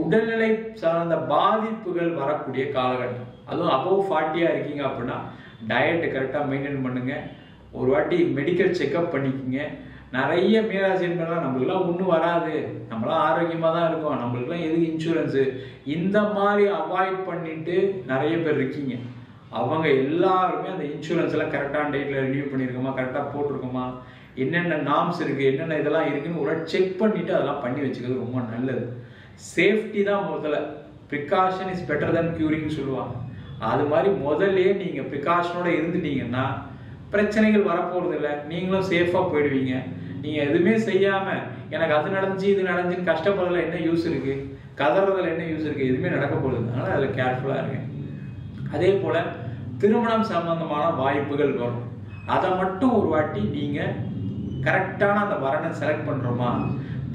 உடல்நிலை சார்ந்த பாதிப்புகள் வரக்கூடிய காலகட்டம். அதுவும் அபவ் 40 இருக்கீங்க அப்படின்னா டயட்டை கரெக்டாக மெயின்டைன் பண்ணுங்க. ஒரு வாட்டி மெடிக்கல் செக்அப் பண்ணிக்கோங்க. நிறைய மீனராசினர்கள்லாம் நம்மளுக்குலாம் ஒன்றும் வராது, நம்மளாம் ஆரோக்கியமாக தான் இருக்கோம், நம்மளுக்குலாம் எதுக்கு இன்சூரன்ஸு, இந்த மாதிரி அவாய்ட் பண்ணிட்டு நிறைய பேர் இருக்கீங்க. அவங்க எல்லாருமே அந்த இன்சூரன்ஸ் எல்லாம் கரெக்டான டேட்டில் ரினியூ பண்ணியிருக்கோமா, கரெக்டாக போட்டிருக்கோமா, என்னென்ன நார்ம்ஸ் இருக்குது, என்னென்ன இதெல்லாம் இருக்குன்னு ஒரு செக் பண்ணிவிட்டு அதெல்லாம் பண்ணி வச்சுக்கிறது ரொம்ப நல்லது. சேஃப்டி தான் முதல்ல. ப்ரிகாஷன் இஸ் பெட்டர் தென் க்யூரிங்னு சொல்லுவாங்க. அது மாதிரி முதல்ல நீங்கள் ப்ரிகாஷனோட இருந்துட்டீங்கன்னா பிரச்சனைகள் வரப்போகிறது இல்லை, நீங்களும் சேஃபாக போயிடுவீங்க. நீங்கள் எதுவுமே செய்யாமல் எனக்கு அது நடந்துச்சு இது நடந்துச்சுன்னு கஷ்டப்படுறதுல என்ன யூஸ் இருக்குது, கதறதுல என்ன யூஸ் இருக்குது, எதுவுமே நடக்க போகிறது. அதனால் அதில் கேர்ஃபுல்லாக இருங்க. அதே போல் திருமணம் சம்பந்தமான வாய்ப்புகள் வரும். அதை மட்டும் ஒரு வாட்டி நீங்கள் கரெக்டான அந்த வரனை செலக்ட் பண்ணுறோமா,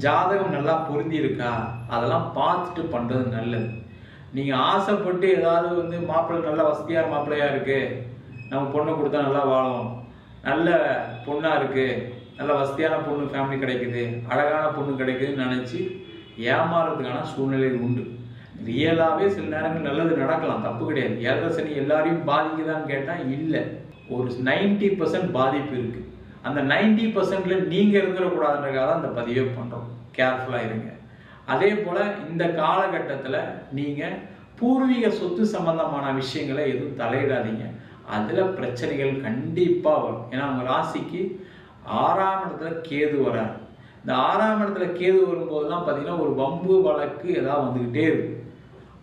ஜாதகம் நல்லா பொருந்தி இருக்கா, அதெல்லாம் பார்த்துட்டு பண்ணுறது நல்லது. நீங்கள் ஆசைப்பட்டு ஏதாவது மாப்பிள்ளை நல்ல வசதியான மாப்பிள்ளையாக இருக்குது, நம்ம பொண்ணை கொடுத்தா நல்லா வாழும், நல்ல பொண்ணாக இருக்குது, நல்ல வசதியான பொண்ணு ஃபேமிலி கிடைக்குது, அழகான பொண்ணு கிடைக்குதுன்னு நினச்சி ஏமாறதுக்கான சூழ்நிலை உண்டு. ரியலாகவே சில நேரங்கள் நல்லது நடக்கலாம், தப்பு கிடையாது. 7 சனி எல்லாரையும் பாதிக்குதான்னு கேட்டால் இல்லை, ஒரு 90% பாதிப்பு இருக்குது. அந்த 90%ல நீங்கள் இருந்துடக்கூடாதுன்றதுக்காக தான் அந்த பதிவே பண்ணுறோம். கேர்ஃபுல்லாக இருங்க. அதே போல் இந்த காலகட்டத்தில் நீங்கள் பூர்வீக சொத்து சம்பந்தமான விஷயங்களை எதுவும் தலையிடாதீங்க. அதில் பிரச்சனைகள் கண்டிப்பாக வரும். ஏன்னா அவங்க ராசிக்கு 6ஆம் இடத்துல கேது வராரு. இந்த 6ஆம் இடத்துல கேது வரும்போதுலாம் பார்த்தீங்கன்னா ஒரு வம்பு வழக்கு ஏதாவது வந்துக்கிட்டே இருக்கும்.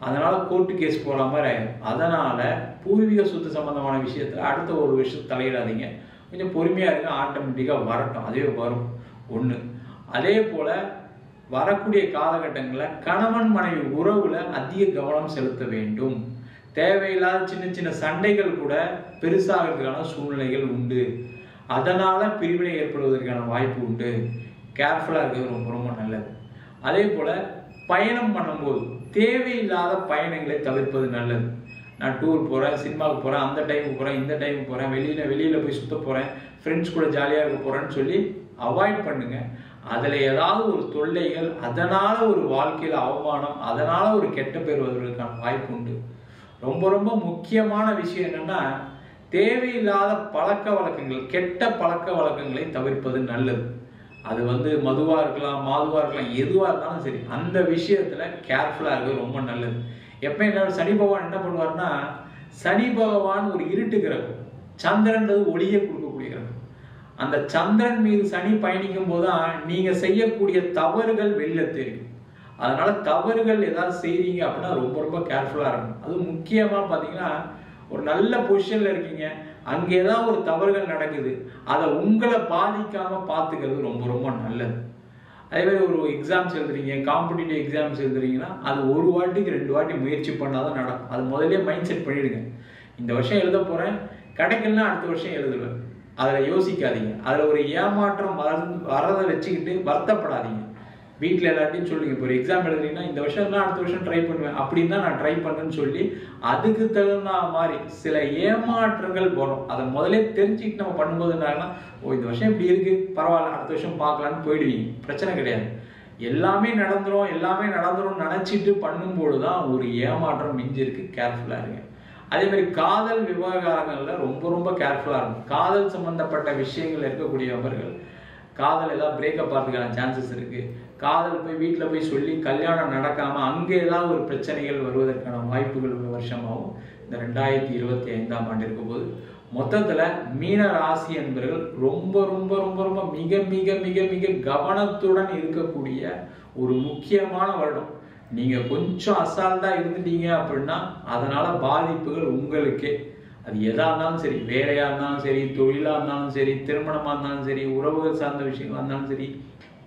அதனால் கோர்ட்டு கேஸ் போகிற மாதிரி ஆயிடும். அதனால் பூர்வீக சொத்து சம்பந்தமான விஷயத்தில் அடுத்த ஒரு விஷயத்தை தலையிடாதீங்க. கொஞ்சம் பொறுமையாக இருங்க, ஆட்டோமேட்டிக்காக வரட்டும், அதுவே வரும். ஒன்று. அதே போல் வரக்கூடிய காலகட்டங்களில் கணவன் மனைவி உறவில் அதிக கவனம் செலுத்த வேண்டும். தேவையில்லாத சின்ன சின்ன சண்டைகள் கூட பெருசாகிறதுக்கான சூழ்நிலைகள் உண்டு. அதனால் பிரிவினை ஏற்படுவதற்கான வாய்ப்பு உண்டு. கேர்ஃபுல்லாக இருக்கிறது ரொம்ப ரொம்ப நல்லது. அதே போல் பயணம் பண்ணும்போது தேவையில்லாத பயணங்களை தவிர்ப்பது நல்லது. நான் டூர் போகிறேன், சினிமாவுக்கு போகிறேன், அந்த டைமுக்கு போகிறேன், இந்த டைமுக்கு போகிறேன், வெளியில் போய் சுற்ற போகிறேன், ஃப்ரெண்ட்ஸ் கூட ஜாலியாக இருக்க போகிறேன்னு சொல்லி அவாய்ட் பண்ணுங்கள். அதில் ஏதாவது ஒரு தொல்லைகள், அதனால் ஒரு வாழ்க்கையில் அவமானம், அதனால் ஒரு கெட்ட பேர் வருவதற்கான வாய்ப்பு உண்டு. ரொம்ப ரொம்ப முக்கியமான விஷயம் என்னென்னா தேவையில்லாத பழக்க வழக்கங்கள், கெட்ட பழக்க வழக்கங்களை தவிர்ப்பது நல்லது. அது மதுவாக இருக்கலாம், மாதுவாக இருக்கலாம், எதுவாக இருந்தாலும் சரி, அந்த விஷயத்தில் கேர்ஃபுல்லாக இருக்கிறது ரொம்ப நல்லது. எப்போ என்ன சனி பகவான் என்ன பண்ணுவார்னா, சனி பகவான் ஒரு இருட்டு கிரகம், சந்திரன்றது ஒளியை கொடுக்கக்கூடிய கிரகம். அந்த சந்திரன் மீது சனி பயணிக்கும் போதுதான் நீங்கள் செய்யக்கூடிய தவறுகள் வெளில தெரியும். அதனால தவறுகள் ஏதாவது செய்றீங்க அப்படின்னா ரொம்ப ரொம்ப கேர்ஃபுல்லாக இருக்கணும். அது முக்கியமாக பார்த்தீங்கன்னா ஒரு நல்ல பொசிஷனில் இருக்கீங்க, அங்கே ஏதாவது ஒரு தவறுகள் நடக்குது, அதை உங்களை பாதிக்காமல் பார்த்துக்கிறது ரொம்ப ரொம்ப நல்லது. அதே மாதிரி ஒரு எக்ஸாம்ஸ் எழுதுறீங்க, காம்படிட்டிவ் எக்ஸாம்ஸ் எழுதுறீங்கன்னா அது ஒரு வாட்டிக்கு 2 வாட்டி முயற்சி பண்ணால் தான் நடக்கும். அது முதலே மைண்ட் செட் பண்ணிவிடுங்க. இந்த வருஷம் எழுத போகிறேன், கிடைக்கலன்னா அடுத்த வருஷம் எழுதுவேன், அதில் யோசிக்காதீங்க. அதில் ஒரு ஏமாற்றம் வரதை வச்சுக்கிட்டு வருத்தப்படாதீங்க. வீட்டில் எல்லாத்தையும் சொல்லுங்க, இப்போ ஒரு எக்ஸாம் எழுதுறீங்கன்னா இந்த வருஷம் தான் அடுத்த வருஷம் ட்ரை பண்ணுவேன், அப்படின்னு தான் நான் ட்ரை பண்ணேன்னு சொல்லி அதுக்கு தகுந்த மாதிரி சில ஏமாற்றங்கள் வரும். அதை முதலே தெரிஞ்சுக்கிட்டு நம்ம பண்ணும்போது என்னாங்கன்னா, ஓ இந்த வருஷம் இப்படி இருக்குது, பரவாயில்ல அடுத்த வருஷம் பார்க்கலான்னு போயிடுவீங்க. பிரச்சனை கிடையாது. எல்லாமே நடந்துரும் நினச்சிட்டு பண்ணும்போது தான் ஒரு ஏமாற்றம் மிஞ்சிருக்கு. கேர்ஃபுல்லாக இருங்க. அதே மாதிரி காதல் விவகாரங்களில் ரொம்ப கேர்ஃபுல்லாக இருக்கும். காதல் சம்பந்தப்பட்ட விஷயங்கள் இருக்கக்கூடியவர்கள் காதல் ஏதாவது பிரேக்கப் ஆகிறதுக்கான சான்சஸ் இருக்குது. காதல் போய் வீட்டில் போய் சொல்லி கல்யாணம் நடக்காமல் அங்கே ஏதாவது ஒரு பிரச்சனைகள் வருவதற்கான வாய்ப்புகள் உள்ள வருஷமாகவும் இந்த 2025ஆம் ஆண்டு இருக்கும்போது மொத்தத்தில் மீன ராசி என்பவர்கள் ரொம்ப மிக கவனத்துடன் இருக்கக்கூடிய ஒரு முக்கியமான வருடம். நீங்கள் கொஞ்சம் அசால்ட்டாக இருந்துட்டீங்க அப்படின்னா அதனால் பாதிப்புகள் உங்களுக்கே. அது எதாக இருந்தாலும் சரி, வேலையாக இருந்தாலும் சரி, தொழிலாக இருந்தாலும் சரி, திருமணமாக இருந்தாலும் சரி, உறவுகள் சார்ந்த விஷயங்களாக இருந்தாலும் சரி,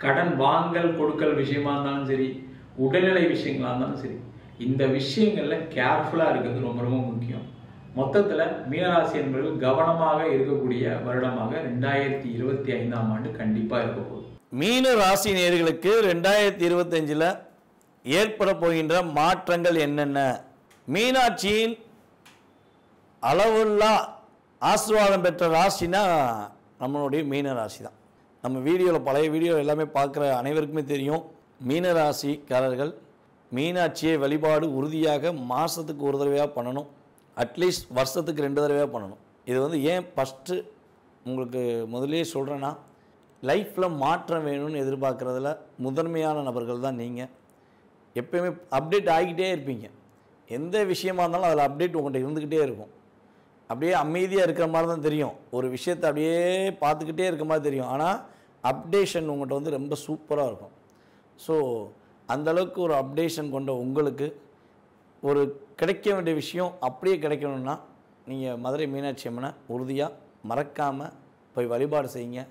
கடன் வாங்கல் கொடுக்கல் விஷயமா இருந்தாலும் சரி, உடல்நிலை விஷயங்களாக இருந்தாலும் சரி, இந்த விஷயங்களில் கேர்ஃபுல்லாக இருக்கிறது ரொம்ப முக்கியம். மொத்தத்தில் மீனராசி என்பவர்கள் கவனமாக இருக்கக்கூடிய வருடமாக 2025ஆம் ஆண்டு கண்டிப்பாக இருக்க போகுது. மீன ராசி நேயர்களுக்கு 2025 ஏற்பட போகின்ற மாற்றங்கள் என்னென்ன? மீனாட்சியின் அளவுல்லா ஆசீர்வாதம் பெற்ற ராசினா நம்மளுடைய மீன ராசி தான். நம்ம வீடியோவில் பழைய வீடியோ எல்லாமே பார்க்குற அனைவருக்குமே தெரியும். மீன ராசிக்காரர்கள் மீனாட்சியை வழிபாடு உறுதியாக மாதத்துக்கு ஒரு தடவையாக பண்ணணும். அட்லீஸ்ட் வருஷத்துக்கு 2 தடவையாக பண்ணணும். இது ஏன் ஃபஸ்ட்டு உங்களுக்கு முதலே சொல்கிறேன்னா, லைஃப்பில் மாற்றம் வேணும்னு எதிர்பார்க்குறதுல முதன்மையான நபர்கள் தான் நீங்கள். எப்போயுமே அப்டேட் ஆகிக்கிட்டே இருப்பீங்க. எந்த விஷயமா இருந்தாலும் அதில் அப்டேட் உங்கள்கிட்ட இருந்துக்கிட்டே இருக்கும். அப்படியே அமைதியாக இருக்கிற மாதிரி தான் தெரியும். ஒரு விஷயத்தை அப்படியே பார்த்துக்கிட்டே இருக்க மாதிரி தெரியும். ஆனால் அப்டேஷன் உங்கள்கிட்ட ரொம்ப சூப்பராக இருக்கும். ஸோ அந்தளவுக்கு ஒரு அப்டேஷன் கொண்ட உங்களுக்கு ஒரு கிடைக்க வேண்டிய விஷயம் அப்படியே கிடைக்கணும்னா நீங்கள் மதுரை மீனாட்சி அம்மனை உறுதியாக மறக்காமல் போய் வழிபாடு செய்யுங்க.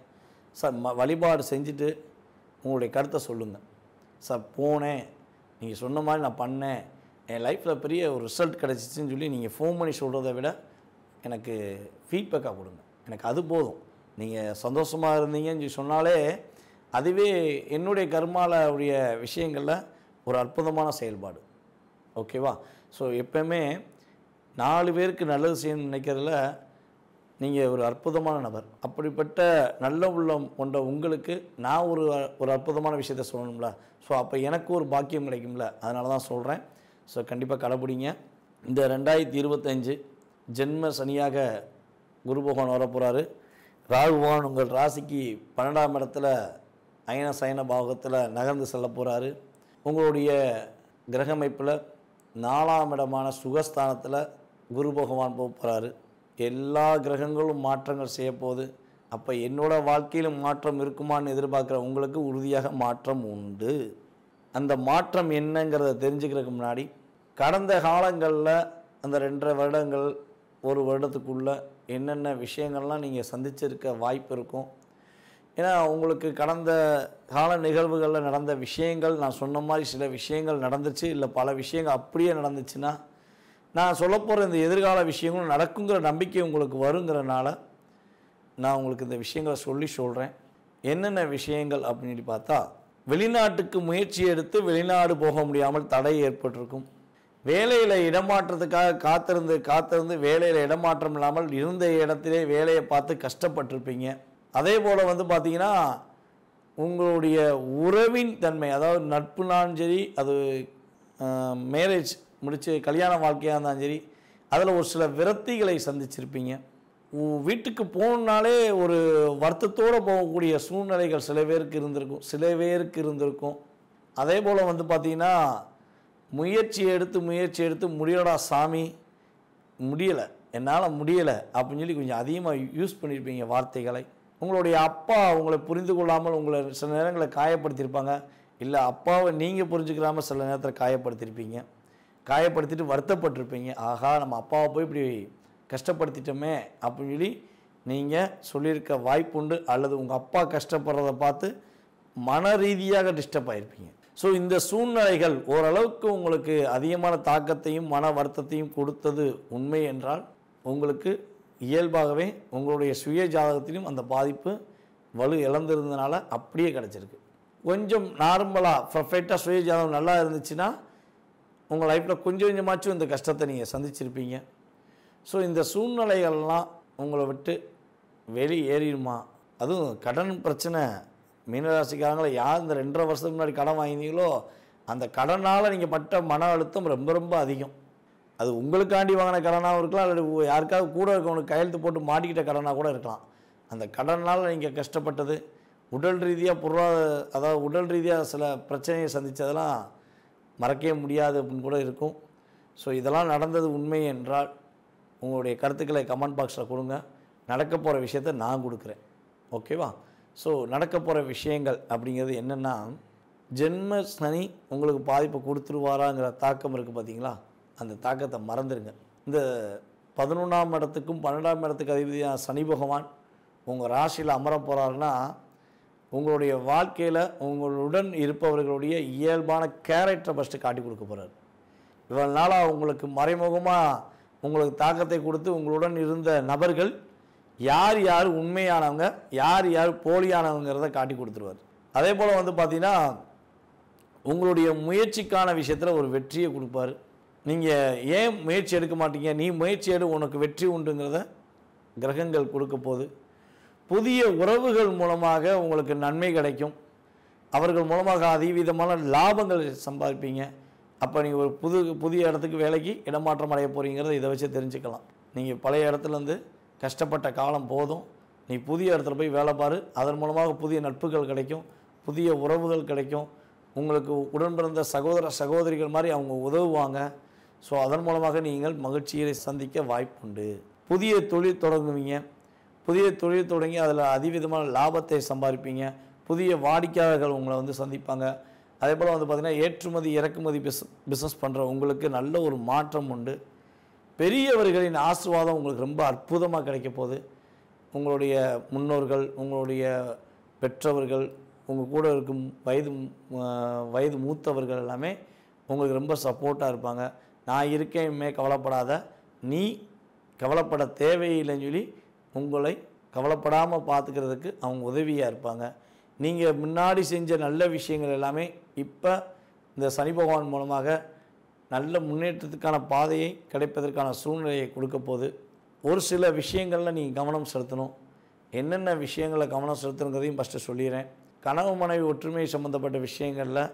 சார் வழிபாடு செஞ்சுட்டு உங்களுடைய கருத்தை சொல்லுங்கள். சார் போனேன், நீங்கள் சொன்ன மாதிரி நான் பண்ணேன், என் லைஃப்பில் பெரிய ஒரு ரிசல்ட் கிடச்சிச்சின்னு சொல்லி நீங்கள் ஃபோன் பண்ணி சொல்கிறத விட எனக்கு ஃபீட்பேக்காக கொடுங்க. எனக்கு அது போதும். நீங்கள் சந்தோஷமாக இருந்தீங்கன்னு சொன்னாலே அதுவே என்னுடைய கர்மாவுடைய விஷயங்களில் ஒரு அற்புதமான செயல்பாடு. ஓகேவா? ஸோ எப்போயுமே 4 பேருக்கு நல்லது செய்யணும்னு நினைக்கிறதுல நீங்கள் ஒரு அற்புதமான நபர். அப்படிப்பட்ட நல்ல உள்ளம் கொண்ட உங்களுக்கு நான் ஒரு அற்புதமான விஷயத்த சொல்லணும்ல. ஸோ அப்போ எனக்கு ஒரு பாக்கியம் கிடைக்கும்ல. அதனால தான் சொல்கிறேன். ஸோ கண்டிப்பாக கடைப்பிடிங்க. இந்த 2025 ஜென்ம சனியாக குரு பகவான் வரப்போகிறாரு. ராகு பகவான் உங்கள் ராசிக்கு 12ஆம் இடத்துல அயன சயன பாவகத்தில் நகர்ந்து செல்ல போகிறாரு. உங்களுடைய கிரக அமைப்பில் 4ஆம் இடமான சுகஸ்தானத்தில் குரு பகவான் போக போகிறாரு. எல்லா கிரகங்களும் மாற்றங்கள் செய்ய போகுது. அப்போ என்னோடய வாழ்க்கையிலும் மாற்றம் இருக்குமான்னு எதிர்பார்க்குற உங்களுக்கு உறுதியாக மாற்றம் உண்டு. அந்த மாற்றம் என்னங்கிறத தெரிஞ்சுக்கிறதுக்கு முன்னாடி கடந்த காலங்களில் அந்த 2.5 வருடங்கள் 1 வருடத்துக்குள்ளே என்னென்ன விஷயங்கள்லாம் நீங்கள் சந்திச்சிருக்க வாய்ப்பு இருக்கும். ஏன்னா உங்களுக்கு கடந்த கால நிகழ்வுகளில் நடந்த விஷயங்கள் நான் சொன்ன மாதிரி சில விஷயங்கள் நடந்துச்சு, இல்லை பல விஷயங்கள் அப்படியே நடந்துச்சுன்னா நான் சொல்ல போகிற இந்த எதிர்கால விஷயங்களும் நடக்குங்கிற நம்பிக்கை உங்களுக்கு வருங்கிறனால நான் உங்களுக்கு இந்த விஷயங்களை சொல்கிறேன். என்னென்ன விஷயங்கள் அப்படின்னு பார்த்தா, வெளிநாட்டுக்கு முயற்சி எடுத்து வெளிநாடு போக முடியாமல் தடை ஏற்பட்டிருக்கும். வேலையில் இடமாற்றத்துக்காக காத்திருந்து வேலையில் இடமாற்றம் இல்லாமல் இருந்த இடத்திலே வேலையை பார்த்து கஷ்டப்பட்டிருப்பீங்க. அதே போல் பார்த்திங்கன்னா உங்களுடைய உறவின் தன்மை, அதாவது நட்புனாலும் சரி, அது மேரேஜ் முடித்து கல்யாண வாழ்க்கையாக இருந்தாலும் சரி, அதில் ஒரு சில விரக்திகளை சந்திச்சிருப்பீங்க. வீட்டுக்கு போகணுன்னாலே ஒரு வருத்தத்தோடு போகக்கூடிய சூழ்நிலைகள் சில பேருக்கு இருந்திருக்கும். அதே போல் பார்த்திங்கன்னா முயற்சி எடுத்து முடியலடா சாமி, முடியலை, என்னால் முடியலை அப்படின்னு சொல்லி கொஞ்சம் அதிகமாக யூஸ் பண்ணியிருப்பீங்க வார்த்தைகளை. உங்களுடைய அப்பா உங்களை புரிந்து கொள்ளாமல் உங்களை சில நேரங்களில் காயப்படுத்தியிருப்பாங்க. இல்லை அப்பாவை நீங்கள் புரிஞ்சுக்கிறாமல் சில நேரத்தில் காயப்படுத்திட்டு வருத்தப்பட்டிருப்பீங்க. ஆகா, நம்ம அப்பாவை போய் இப்படி கஷ்டப்படுத்திட்டோமே அப்படின்னு சொல்லி நீங்கள் சொல்லியிருக்க வாய்ப்புண்டு. அல்லது உங்கள் அப்பா கஷ்டப்படுறத பார்த்து மன ரீதியாக டிஸ்டர்ப் ஆகிருப்பீங்க. ஸோ இந்த சூழ்நிலைகள் ஓரளவுக்கு உங்களுக்கு அதிகமான தாக்கத்தையும் மன வருத்தத்தையும் கொடுத்தது உண்மை என்றால், உங்களுக்கு இயல்பாகவே உங்களுடைய சுய ஜாதகத்திலும் அந்த பாதிப்பு வலு இழந்திருந்தனால அப்படியே கிடச்சிருக்கு. கொஞ்சம் நார்மலாக பர்ஃபெக்டாக சுய ஜாதகம் நல்லா இருந்துச்சுன்னா உங்கள் லைஃப்பில் கொஞ்சம் கொஞ்சமாச்சும் இந்த கஷ்டத்தை நீங்கள் சந்திச்சிருப்பீங்க. ஸோ இந்த சூழ்நிலைகள்லாம் உங்களை விட்டு வெளியேறிடுமா? அதுவும் கடன் பிரச்சனை மீனராசிக்காரங்களை யார் இந்த 2.5 வருஷத்துக்கு முன்னாடி கடன் வாங்கினீங்களோ அந்த கடனால் நீங்கள் பட்ட மன அழுத்தம் ரொம்ப ரொம்ப அதிகம். அது உங்களுக்காண்டி வாங்கின கடனாகவும் இருக்கலாம், அல்லது யாருக்காவது கூட இருக்கவனுக்கு கையெழுத்து போட்டு மாட்டிக்கிட்ட கடனாக கூட இருக்கலாம். அந்த கடனால் நீங்கள் கஷ்டப்பட்டது, உடல் ரீதியாக அதாவது உடல் ரீதியாக சில பிரச்சனையை சந்தித்ததெல்லாம் மறக்கவே முடியாது அப்படின்னு கூட இருக்கும். ஸோ இதெல்லாம் நடந்தது உண்மை என்றால் உங்களுடைய கருத்துக்களை கமெண்ட் பாக்ஸில் கொடுங்க. நடக்க போகிற விஷயத்தை நான் கொடுக்குறேன். ஓகேவா? ஸோ நடக்க போகிற விஷயங்கள் அப்படிங்கிறது என்னென்னா, ஜென்ம சனி உங்களுக்கு பாதிப்பை கொடுத்துருவாராங்கிற தாக்கம் இருக்குது பார்த்தீங்களா, அந்த தாக்கத்தை மறந்துடுங்க. இந்த 11ஆம் இடத்துக்கும் 12ஆம் இடத்துக்கு அதிபதியான சனி பகவான் உங்கள் ராசியில் அமர போகிறாருன்னா உங்களுடைய வாழ்க்கையில் உங்களுடன் இருப்பவர்களுடைய இயல்பான கேரக்டரை ஃபஸ்ட்டு காட்டி கொடுக்க போகிறார். இவ்வளவு நாளாக உங்களுக்கு மறைமுகமாக உங்களுக்கு தாக்கத்தை கொடுத்து உங்களுடன் இருந்த நபர்கள் யார் யார் உண்மையானவங்க, யார் யார் போலியானவங்கிறத காட்டி கொடுத்துருவார். அதே போல் வந்து பார்த்திங்கன்னா உங்களுடைய முயற்சிக்கான விஷயத்தில் ஒரு வெற்றியை கொடுப்பார். நீங்கள் ஏன் முயற்சி எடுக்க மாட்டீங்க, நீ முயற்சி எடு உனக்கு வெற்றி உண்டுங்கிறத கிரகங்கள் கொடுக்க போகுது. புதிய உறவுகள் மூலமாக உங்களுக்கு நன்மை கிடைக்கும். அவர்கள் மூலமாக அதிவிதமான லாபங்கள் சம்பாதிப்பீங்க. அப்போ நீங்கள் ஒரு புதிய இடத்துக்கு வேலைக்கு இடமாற்றம் அடைய போகிறீங்கிறத இதை வச்சு தெரிஞ்சுக்கலாம். நீங்கள் பழைய இடத்துலேருந்து கஷ்டப்பட்ட காலம் போதும், நீ புதிய இடத்துல போய் வேலை பாரு. அதன் மூலமாக புதிய நட்புகள் கிடைக்கும், புதிய உறவுகள் கிடைக்கும். உங்களுக்கு உடன் பிறந்த சகோதரிகள் மாதிரி அவங்க உதவுவாங்க. ஸோ அதன் மூலமாக நீங்கள் மகிழ்ச்சியை சந்திக்க வாய்ப்புண்டு. புதிய தொழில் தொடங்குவீங்க. புதிய தொழில் தொடங்கி அதில் அதிவிதமான லாபத்தை சம்பாதிப்பீங்க. புதிய வாடிக்கையாளர்கள் உங்களை வந்து சந்திப்பாங்க. அதே போல் வந்து பார்த்திங்கன்னா ஏற்றுமதி இறக்குமதி பிஸ்னஸ் பண்ணுற உங்களுக்கு நல்ல ஒரு மாற்றம் உண்டு. பெரியவர்களின் ஆசீர்வாதம் உங்களுக்கு ரொம்ப அற்புதமாக கிடைக்க போகுது. உங்களுடைய முன்னோர்கள், உங்களுடைய பெற்றவர்கள், உங்கள் கூட இருக்கும் வயது மூத்தவர்கள் எல்லாமே உங்களுக்கு ரொம்ப சப்போர்ட்டாக இருப்பாங்க. நான் இருக்கேன்மே கவலைப்படாத, நீ கவலைப்பட தேவையில்லைன்னு சொல்லி உங்களை கவலைப்படாமல் பார்த்துக்கிறதுக்கு அவங்க உதவியாக இருப்பாங்க. நீங்கள் முன்னாடி செஞ்ச நல்ல விஷயங்கள் எல்லாமே இப்போ இந்த சனி பகவான் மூலமாக நல்ல முன்னேற்றத்துக்கான பாதையை கிடைப்பதற்கான சூழ்நிலையை கொடுக்க போகுது. ஒரு சில விஷயங்களில் நீங்கள் கவனம் செலுத்தணும். என்னென்ன விஷயங்களில் கவனம் செலுத்தணுங்கிறதையும் ஃபஸ்ட்டு சொல்லிடுறேன். கணவன் மனைவி ஒற்றுமை சம்மந்தப்பட்ட விஷயங்களில்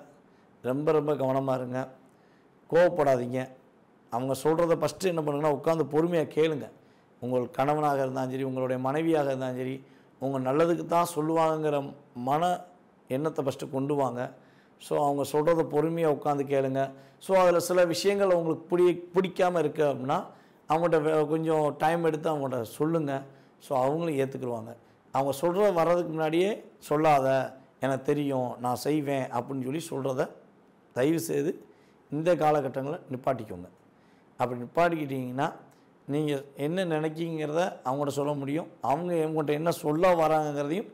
ரொம்ப ரொம்ப கவனமாக இருங்க. கோவப்படாதீங்க. அவங்க சொல்கிறத ஃபஸ்ட்டு என்ன பண்ணுங்கன்னா உட்காந்து பொறுமையாக கேளுங்க. உங்கள் கணவனாக இருந்தாலும் சரி, உங்களுடைய மனைவியாக இருந்தாலும் சரி, உங்கள் நல்லதுக்கு தான் சொல்லுவாங்கங்கிற மன எண்ணத்தை ஃபஸ்ட்டு கொண்டு வாங்க. ஸோ அவங்க சொல்கிறத பொறுமையாக உட்காந்து கேளுங்க. ஸோ அதில் சில விஷயங்கள் உங்களுக்கு பிடிக்காமல் இருக்குது அப்படின்னா அவங்கள்ட்ட கொஞ்சம் டைம் எடுத்து அவங்கள்ட்ட சொல்லுங்கள். ஸோ அவங்களும் ஏற்றுக்குருவாங்க. அவங்க சொல்கிறத வர்றதுக்கு முன்னாடியே சொல்லாத, எனக்கு தெரியும், நான் செய்வேன் அப்படின்னு சொல்லி சொல்கிறத தயவு செய்து இந்த காலகட்டங்களில் நிப்பாட்டிக்கோங்க. அப்படி நிப்பாட்டிக்கிட்டிங்கன்னா நீங்கள் என்ன நினைக்கிங்கிறத அவங்கள்ட்ட சொல்ல முடியும். அவங்க உங்கள்கிட்ட என்ன சொல்ல வராங்கிறதையும்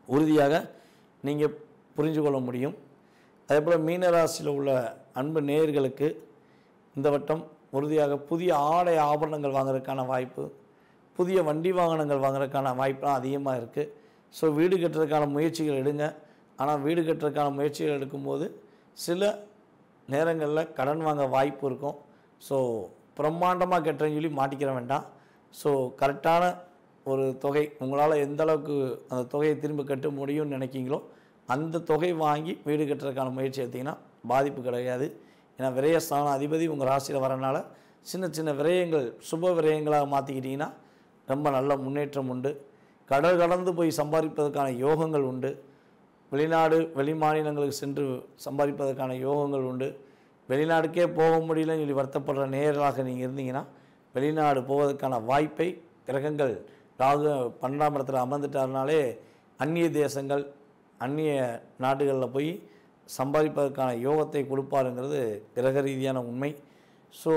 உறுதியாக நீங்கள் புரிஞ்சு கொள்ள முடியும். அதே போல் மீனராசியில் உள்ள அன்பு நேயர்களுக்கு இந்த வட்டம் உறுதியாக புதிய ஆடை ஆபரணங்கள் வாங்குறதுக்கான வாய்ப்பு, புதிய வண்டி வாகனங்கள் வாங்குறதுக்கான வாய்ப்புலாம் அதிகமாக இருக்குது. ஸோ வீடு கட்டுறதுக்கான முயற்சிகள் எடுங்க. ஆனால் வீடு கட்டுறதுக்கான முயற்சிகள் எடுக்கும்போது சில நேரங்களில் கடன் வாங்க வாய்ப்பு இருக்கும். ஸோ பிரம்மாண்டமாக கட்டுறேன்னு சொல்லி மாட்டிக்கிற வேண்டாம். ஸோ கரெக்டான ஒரு தொகை, உங்களால் எந்த அளவுக்கு அந்த தொகையை திரும்ப கட்ட முடியும்னு நினைக்கிங்களோ அந்த தொகை வாங்கி வீடு கட்டுறதுக்கான முயற்சி எடுத்திங்கன்னா பாதிப்பு கிடையாது. ஏன்னா விரயஸ்தான அதிபதி உங்கள் ராசியில் வரனால சின்ன சின்ன விரயங்கள் சுப விரயங்களாக மாற்றிக்கிட்டிங்கன்னா ரொம்ப நல்ல முன்னேற்றம் உண்டு. கடல் கடந்து போய் சம்பாதிப்பதற்கான யோகங்கள் உண்டு. வெளிநாடு வெளி மாநிலங்களுக்கு சென்று சம்பாதிப்பதற்கான யோகங்கள் உண்டு. வெளிநாடுக்கே போக முடியலன்னு சொல்லி வருத்தப்படுற நேயர்களாக நீங்கள் இருந்தீங்கன்னா வெளிநாடு போவதற்கான வாய்ப்பை கிரகங்கள் ராகு 12ஆம் இடத்துல அமர்ந்துட்டாருனாலே அந்நிய தேசங்கள் அந்நிய நாடுகளில் போய் சம்பாதிப்பதற்கான யோகத்தை கொடுப்பாருங்கிறது கிரக ரீதியான உண்மை. ஸோ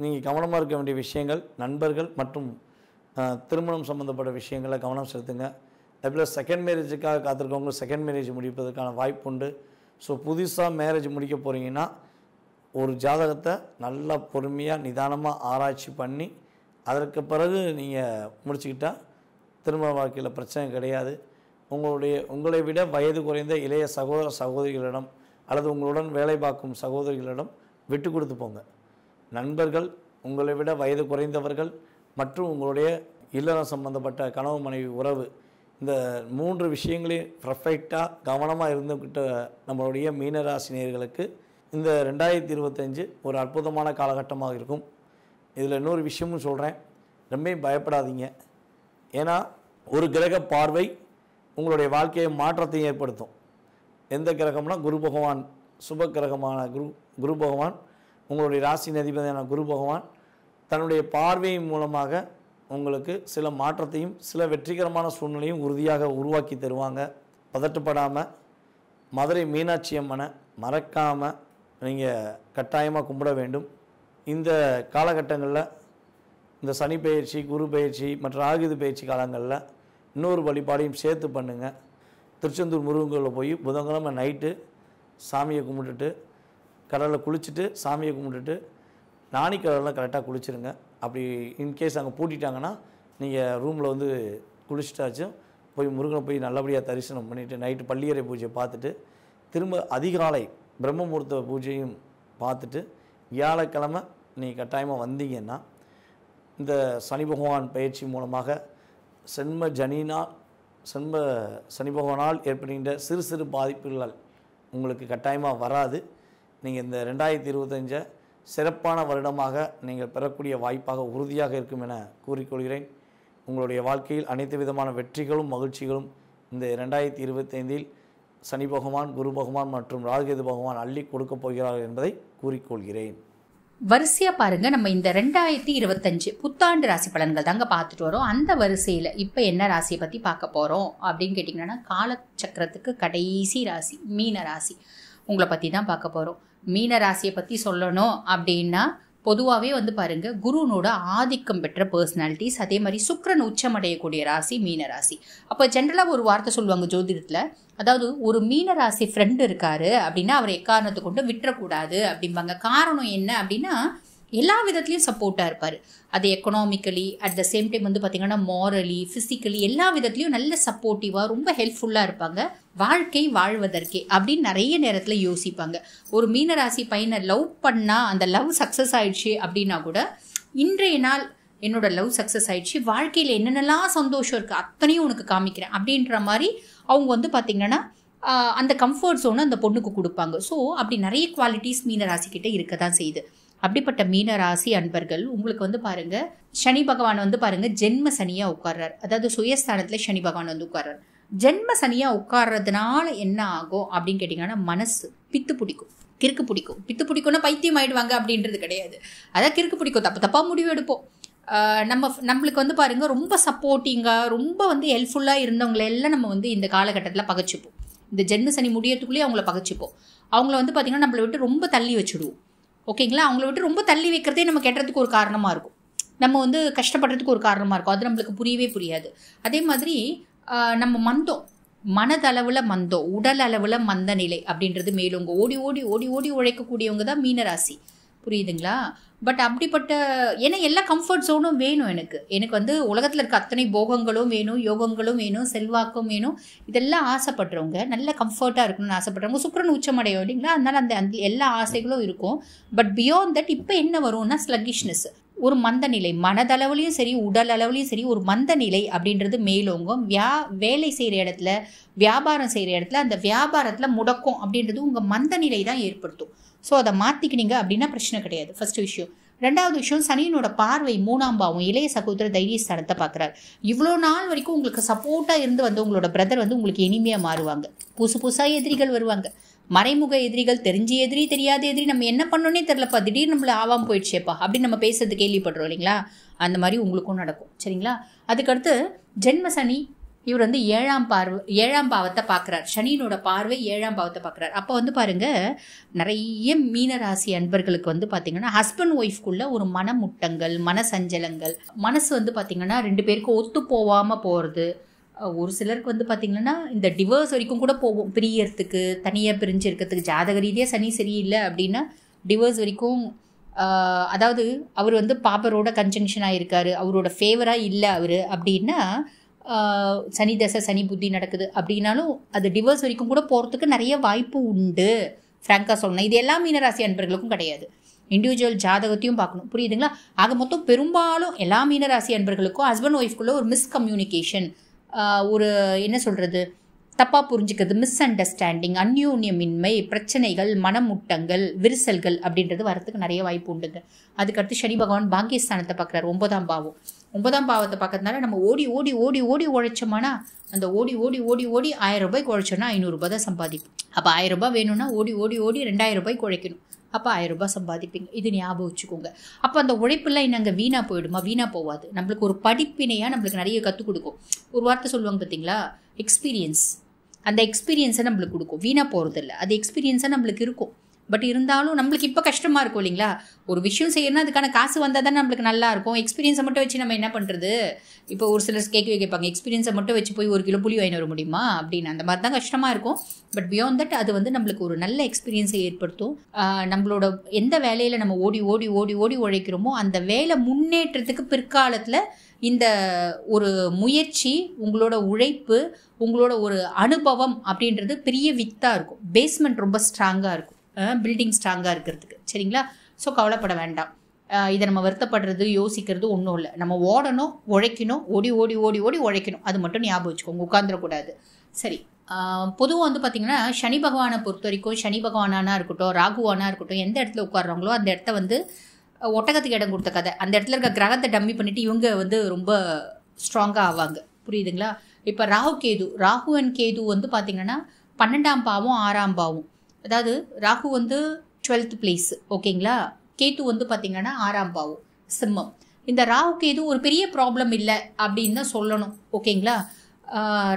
நீங்கள் கவனமாக இருக்க வேண்டிய விஷயங்கள் நண்பர்கள் மற்றும் திருமணம் சம்மந்தப்பட்ட விஷயங்களில் கவனம் செலுத்துங்க. அதேபோல் செகண்ட் மேரேஜுக்காக காத்திருக்கவங்க செகண்ட் மேரேஜ் முடிப்பதற்கான வாய்ப்பு உண்டு. ஸோ புதுசாக மேரேஜ் முடிக்க போகிறீங்கன்னா ஒரு ஜாதகத்தை நல்லா பொறுமையாக நிதானமாக ஆராய்ச்சி பண்ணி அதற்கு பிறகு நீங்கள் முடிச்சுக்கிட்டால் திருமண வாழ்க்கையில் பிரச்சனை கிடையாது. உங்களை விட வயது குறைந்த இளைய சகோதரிகளிடம் அல்லது உங்களுடன் வேலை பார்க்கும் சகோதரிகளிடம் விட்டு கொடுத்து போங்க. நண்பர்கள், உங்களை விட வயது குறைந்தவர்கள் மற்றும் உங்களுடைய இல்லறம் சம்பந்தப்பட்ட கணவன் மனைவி உறவு இந்த 3 விஷயங்களையும் பர்ஃபெக்டாக கவனமாக இருந்துக்கிட்ட நம்மளுடைய மீனராசினியர்களுக்கு இந்த 2025 ஒரு அற்புதமான காலகட்டமாக இருக்கும். இதில் இன்னொரு விஷயமும் சொல்கிறேன், ரொம்ப பயப்படாதீங்க. ஏன்னா ஒரு கிரக பார்வை உங்களுடைய வாழ்க்கையை மாற்றத்தை ஏற்படுத்தும். எந்த கிரகம்னா குரு பகவான், சுப கிரகமான குரு பகவான், உங்களுடைய ராசியின் அதிபதியான குரு பகவான் தன்னுடைய பார்வையின் மூலமாக உங்களுக்கு சில மாற்றத்தையும் சில வெற்றிகரமான சூழ்நிலையும் உறுதியாக உருவாக்கி தருவாங்க. பதட்டப்படாமல் மதுரை மீனாட்சி அம்மனை மறக்காமல் நீங்கள் கட்டாயமாக கும்பிட வேண்டும். இந்த காலகட்டங்களில் இந்த சனி பயிற்சி, குரு பயிற்சி மற்றும் ராகு பயிற்சி காலங்களில் இன்னொரு வழிபாடையும் சேர்த்து பண்ணுங்கள். திருச்செந்தூர் முருகன் கோயிலில் போய் புதன்கிழமை நைட்டு சாமியை கும்பிட்டுட்டு கடலில் குளிச்சுட்டு சாமியை கும்பிட்டுட்டு நாணிக்கடலில் கரெக்டாக குளிச்சுருங்க. அப்படி இன்கேஸ் அங்கே பூட்டிட்டாங்கன்னா நீங்கள் ரூமில் வந்து குளிச்சுட்டாச்சும் போய் முருகனை போய் நல்லபடியாக தரிசனம் பண்ணிவிட்டு நைட்டு பள்ளியறை பூஜையை பார்த்துட்டு திரும்ப அதிகாலை பிரம்ம முகூர்த்த பூஜையும் பார்த்துட்டு வியாழக்கிழமை நீங்கள் கட்டாயமாக வந்தீங்கன்னா இந்த சனி பகவான் பயிற்சி மூலமாக சனி பகவானால் ஏற்படுகின்ற சிறு சிறு பாதிப்புகள் உங்களுக்கு கட்டாயமாக வராது. நீங்கள் இந்த 2025 சிறப்பான வருடமாக நீங்கள் பெறக்கூடிய வாய்ப்பாக உறுதியாக இருக்கும் என கூறிக்கொள்கிறேன். உங்களுடைய வாழ்க்கையில் அனைத்து விதமான வெற்றிகளும் மகிழ்ச்சிகளும் இந்த 2025 சனி பகவான், குரு பகவான் மற்றும் ராகுகேது பகவான் அள்ளி கொடுக்கப் போகிறார்கள் என்பதை கூறிக்கொள்கிறேன். வரிசையாக பாருங்கள், நம்ம இந்த 2025 புத்தாண்டு ராசி பலன்கள் தாங்க பார்த்துட்டு வரோம். அந்த வரிசையில் இப்போ என்ன ராசியை பற்றி பார்க்க போகிறோம் அப்படின்னு கேட்டிங்கன்னா, காலச்சக்கரத்துக்கு கடைசி ராசி மீன ராசி. உங்களை பற்றி தான் பார்க்க போகிறோம். மீன ராசியை பற்றி சொல்லணும் அப்படின்னா பொதுவாகவே வந்து பாருங்கள், குருனோட ஆதிக்கம் பெற்ற பர்சனாலிட்டிஸ், அதே மாதிரி சுக்கிரன் உச்சமடையக்கூடிய ராசி மீன ராசி. அப்போ ஜென்ரலாக ஒரு வார்த்தை சொல்லுவாங்க ஜோதிடத்தில், அதாவது ஒரு மீன ராசி ஃப்ரெண்டு இருக்காரு அப்படின்னா அவரை எக்காரணத்தை கொண்டு விட்டுறக்கூடாது அப்படிம்பாங்க. காரணம் என்ன அப்படின்னா, எல்லா விதத்துலையும் சப்போர்ட்டாக இருப்பார். அது economically, at the same time வந்து பார்த்திங்கன்னா மாரலி, ஃபிசிக்கலி எல்லா விதத்துலையும் நல்ல சப்போர்ட்டிவாக ரொம்ப ஹெல்ப்ஃபுல்லாக இருப்பாங்க. வாழ்க்கை வாழ்வதற்கே அப்படின்னு நிறைய நேரத்தில் யோசிப்பாங்க. ஒரு மீனராசி பையனை லவ் பண்ணால் அந்த லவ் சக்ஸஸ் ஆயிடுச்சு அப்படின்னா கூட, இன்றைய நாள் என்னோட லவ் சக்ஸஸ் ஆயிடுச்சு, வாழ்க்கையில் என்னென்னலாம் சந்தோஷம் இருக்குது அத்தனையும் உனக்கு காமிக்கிறேன் அப்படின்ற மாதிரி அவங்க வந்து பார்த்திங்கன்னா அந்த கம்ஃபர்ட் ஜோனை அந்த பொண்ணுக்கு கொடுப்பாங்க. ஸோ அப்படி நிறைய குவாலிட்டிஸ் மீனராசிக்கிட்ட இருக்க தான் செய்யுது. அப்படிப்பட்ட மீனராசி அன்பர்கள் உங்களுக்கு வந்து பாருங்கள், சனி பகவான் வந்து பாருங்கள் ஜென்ம சனியாக உட்கார்றார். அதாவது சுயஸ்தானத்தில் சனி பகவான் வந்து உட்கார்றார். ஜென்ம சனியாக உட்கார்றதுனால என்ன ஆகும் அப்படின்னு கேட்டிங்கன்னா, மனசு பித்து பிடிக்கும், கிறுக்கு பிடிக்கும். பித்து பிடிக்கும்னா பைத்தியம் ஆயிடுவாங்க அப்படின்றது கிடையாது. அதான் கிறுக்கு பிடிக்கும், தப்பாக முடிவு எடுப்போம். நம்மளுக்கு வந்து பாருங்கள் ரொம்ப சப்போர்ட்டிங்காக ரொம்ப வந்து ஹெல்ப்ஃபுல்லாக இருந்தவங்களை எல்லாம் நம்ம வந்து இந்த காலகட்டத்தில் பகைச்சிப்போம். இந்த ஜென்ம சனி முடியறதுக்குள்ளேயே அவங்கள பகைச்சிப்போம். அவங்கள வந்து பார்த்திங்கன்னா நம்மளை விட்டு ரொம்ப தள்ளி வச்சுடுவோம். ஓகேங்களா? அவங்கள விட்டு ரொம்ப தள்ளி வைக்கிறதே நம்ம கெட்டுறதுக்கு ஒரு காரணமாக இருக்கும், நம்ம வந்து கஷ்டப்படுறதுக்கு ஒரு காரணமாக இருக்கும். அது நம்மளுக்கு புரியவே புரியாது. அதே மாதிரி நம்ம மந்தம், மனதளவில் மந்தம், உடல் அளவில் மந்த நிலை அப்படின்றது மேலுங்க. ஓடி ஓடி ஓடி ஓடி உழைக்கக்கூடியவங்க தான் மீனராசி. புரியுதுங்களா? பட் அப்படிப்பட்ட, ஏன்னா எல்லா கம்ஃபர்ட் ஜோனும் வேணும் எனக்கு வந்து உலகத்தில் இருக்க அத்தனை போகங்களும் வேணும், யோகங்களும் வேணும், செல்வாக்கும் வேணும். இதெல்லாம் ஆசைப்படுறவங்க, நல்ல கம்ஃபர்ட்டாக இருக்கணும்னு ஆசைப்படுறவங்க சுக்கிரன் உச்சமடையும் இல்லைங்களா? அதனால் அந்த எல்லா ஆசைகளும் இருக்கும். பட் பியாண்ட் தட் இப்போ என்ன வரும்னா ஸ்லக்கிஷ்னஸ், ஒரு மந்த நிலை, மனதளவுலையும் சரி உடல் அளவுலையும் சரி ஒரு மந்த நிலை அப்படின்றது மேலோங்கும். வேலை செய்கிற இடத்துல, வியாபாரம் செய்கிற இடத்துல அந்த வியாபாரத்தில் முடக்கம் அப்படின்றது உங்கள் மந்த நிலை தான் ஏற்படுத்தும். ஸோ அதை மாற்றிக்கினீங்க அப்படின்னா பிரச்சனை கிடையாது. ஃபர்ஸ்ட் விஷயம். ரெண்டாவது விஷயம், சனியினோட பார்வை 3ஆம் பாவம் இளைய சகோதர தைரியஸ்தானத்தை பார்க்குறாரு. இவ்வளோ நாள் வரைக்கும் உங்களுக்கு சப்போர்ட்டாக இருந்து வந்து உங்களோட பிரதர் வந்து உங்களுக்கு இனிமையாக மாறுவாங்க. புதுசாக எதிரிகள் வருவாங்க, மறைமுக எதிரிகள், தெரிஞ்ச எதிரி தெரியாத எதிரி, நம்ம என்ன பண்ணோன்னே தெரிலப்பா, திடீர்னு நம்மள ஆவாமல் போயிடுச்சேப்பா அப்படின்னு நம்ம பேசுறது கேள்விப்படுறோம் இல்லைங்களா? அந்த மாதிரி உங்களுக்கும் நடக்கும். சரிங்களா? அதுக்கடுத்து ஜென்ம சனி இவர் வந்து 7ஆம் பாவத்தை பார்க்குறார். சனியினோட பார்வை 7ஆம் பாவத்தை பார்க்குறார். அப்போ வந்து பாருங்கள், நிறைய மீனராசி அன்பர்களுக்கு வந்து பார்த்திங்கன்னா ஹஸ்பண்ட் ஒய்ஃப்குள்ளே ஒரு மனமுட்டங்கள், மனசஞ்சலங்கள், மனசு வந்து பார்த்திங்கன்னா 2 பேருக்கும் ஒத்து போகாமல் போகிறது. ஒரு சிலருக்கு வந்து பார்த்திங்கன்னா இந்த டிவோர்ஸ் வரைக்கும் கூட போகும், பிரியறதுக்கு, தனியாக பிரிஞ்சு இருக்கிறதுக்கு. ஜாதக ரீதியாக சனி சரியில்லை அப்படின்னா டிவோர்ஸ் வரைக்கும், அதாவது அவர் வந்து பாப்பரோட கன்ஜங்ஷனாக இருக்கார், அவரோட ஃபேவராக இல்லை அவர் அப்படின்னா, சனி தசை சனி புத்தி நடக்குது அப்படின்னாலும் அது டிவோர்ஸ் வரைக்கும் கூட போகிறதுக்கு நிறைய வாய்ப்பு உண்டு. ஃப்ராங்காக சொல்லணும், இது எல்லா மீனராசி அன்பர்களுக்கும் கிடையாது. இண்டிவிஜுவல் ஜாதகத்தையும் பார்க்கணும். புரியுதுங்களா? ஆக மொத்தம் பெரும்பாலும் எல்லா மீனராசி அன்பர்களுக்கும் ஹஸ்பண்ட் ஒய்ஃப்குள்ளே ஒரு மிஸ்கம்யூனிகேஷன், ஒரு என்ன சொல்கிறது, தப்பாக புரிஞ்சுக்கிறது, மிஸ் அண்டர்ஸ்டாண்டிங், அந்யோன்யமின்மை, பிரச்சனைகள், மனமுட்டங்கள், விரிசல்கள் அப்படின்றது வரத்துக்கு நிறைய வாய்ப்பு உண்டுங்க. அதுக்கடுத்து சனி பகவான் பாக்கியஸ்தானத்தை பார்க்குறாரு, 9ஆம் பாவம். 9ஆம் பாவத்தை பார்க்கறதுனால நம்ம ஓடி ஓடி ஓடி ஓடி உழைச்சோம்னா அந்த ஓடி ஓடி ஓடி ஓடி 1000 ரூபாய்க்கு உழைச்சோன்னா 500 ரூபாய் தான் சம்பாதிப்போம். அப்போ 1000 ரூபாய் வேணும்னா ஓடி ஓடி ஓடி 2000 ரூபாய்க்கு உழைக்கணும். அப்போ 1000 ரூபாய் சம்பாதிப்பீங்க. இது ஞாபகம் வச்சுக்கோங்க. அப்போ அந்த உழைப்பெல்லாம் என்னங்க வீணாக போயிடுமா? வீணாக போகாது. நம்மளுக்கு ஒரு படிப்பினையாக நம்மளுக்கு நிறைய கற்றுக் கொடுக்கும். ஒரு வார்த்தை சொல்லுவாங்க பார்த்தீங்களா, எக்ஸ்பீரியன்ஸ். அந்த எக்ஸ்பீரியன்ஸை நம்மளுக்கு கொடுக்கும், வீணாக போகிறதில்ல. அது எக்ஸ்பீரியன்ஸாக நம்மளுக்கு இருக்கும். பட் இருந்தாலும் நம்மளுக்கு இப்போ கஷ்டமாக இருக்கும் இல்லைங்களா? ஒரு விஷயம் செய்யணும்னா அதுக்கான காசு வந்தால் தானே நம்மளுக்கு நல்லா இருக்கும். எக்ஸ்பீரியன்ஸை மட்டும் வச்சு நம்ம என்ன பண்ணுறது? இப்போ ஒரு சிலர் கேட்பாங்க, எக்ஸ்பீரியன்ஸை மட்டும் வச்சு போய் 1 கிலோ புளி வாங்கி வர முடியுமா அப்படின்னு. அந்த மாதிரி தான் கஷ்டமாக இருக்கும். பட் பியாண்ட் தட் அது வந்து நம்மளுக்கு ஒரு நல்ல எக்ஸ்பீரியன்ஸை ஏற்படுத்தும். நம்மளோட எந்த வேலையில் நம்ம ஓடி ஓடி ஓடி ஓடி உழைக்கிறோமோ அந்த வேலை முன்னேற்றத்துக்கு பிற்காலத்தில் இந்த ஒரு முயற்சி, உங்களோட உழைப்பு, உங்களோட ஒரு அனுபவம் அப்படின்றது பெரிய வித்தாக இருக்கும். பேஸ்மெண்ட் ரொம்ப ஸ்ட்ராங்காக இருக்கும், பில்டிங் ஸ்ட்ராங்காக இருக்கிறதுக்கு. சரிங்களா? ஸோ கவலைப்பட வேண்டாம். இதை நம்ம வருத்தப்படுறது யோசிக்கிறது ஒன்றும் இல்லை. நம்ம ஓடணும், உழைக்கணும், ஓடி ஓடி ஓடி ஓடி உழைக்கணும். அது மட்டும் ஞாபகம் வச்சுக்கோங்க, உட்காந்துடக்கூடாது. சரி, பொதுவாக வந்து பார்த்திங்கன்னா சனி பகவானை பொறுத்த வரைக்கும், சனி பகவானானா இருக்கட்டும், ராகுவானா இருக்கட்டும், எந்த இடத்துல உட்காடுறாங்களோ அந்த இடத்த வந்து ஒட்டகத்துக்கு இடம் கொடுத்த கதை. அந்த இடத்துல இருக்க கிரகத்தை டம்மி பண்ணிவிட்டு இவங்க வந்து ரொம்ப ஸ்ட்ராங்காக ஆவாங்க. புரியுதுங்களா? இப்போ ராகு அண்ட் கேது வந்து பார்த்திங்கன்னா 12ஆம் பாவம் 6ஆம் பாவம். அதாவது ராகு வந்து 12th பிளேஸ், ஓகேங்களா? கேது வந்து பார்த்திங்கன்னா 6ஆம் பாவம், சிம்மம். இந்த ராகு கேது ஒரு பெரிய ப்ராப்ளம் இல்லை அப்படின்னு தான் சொல்லணும், ஓகேங்களா?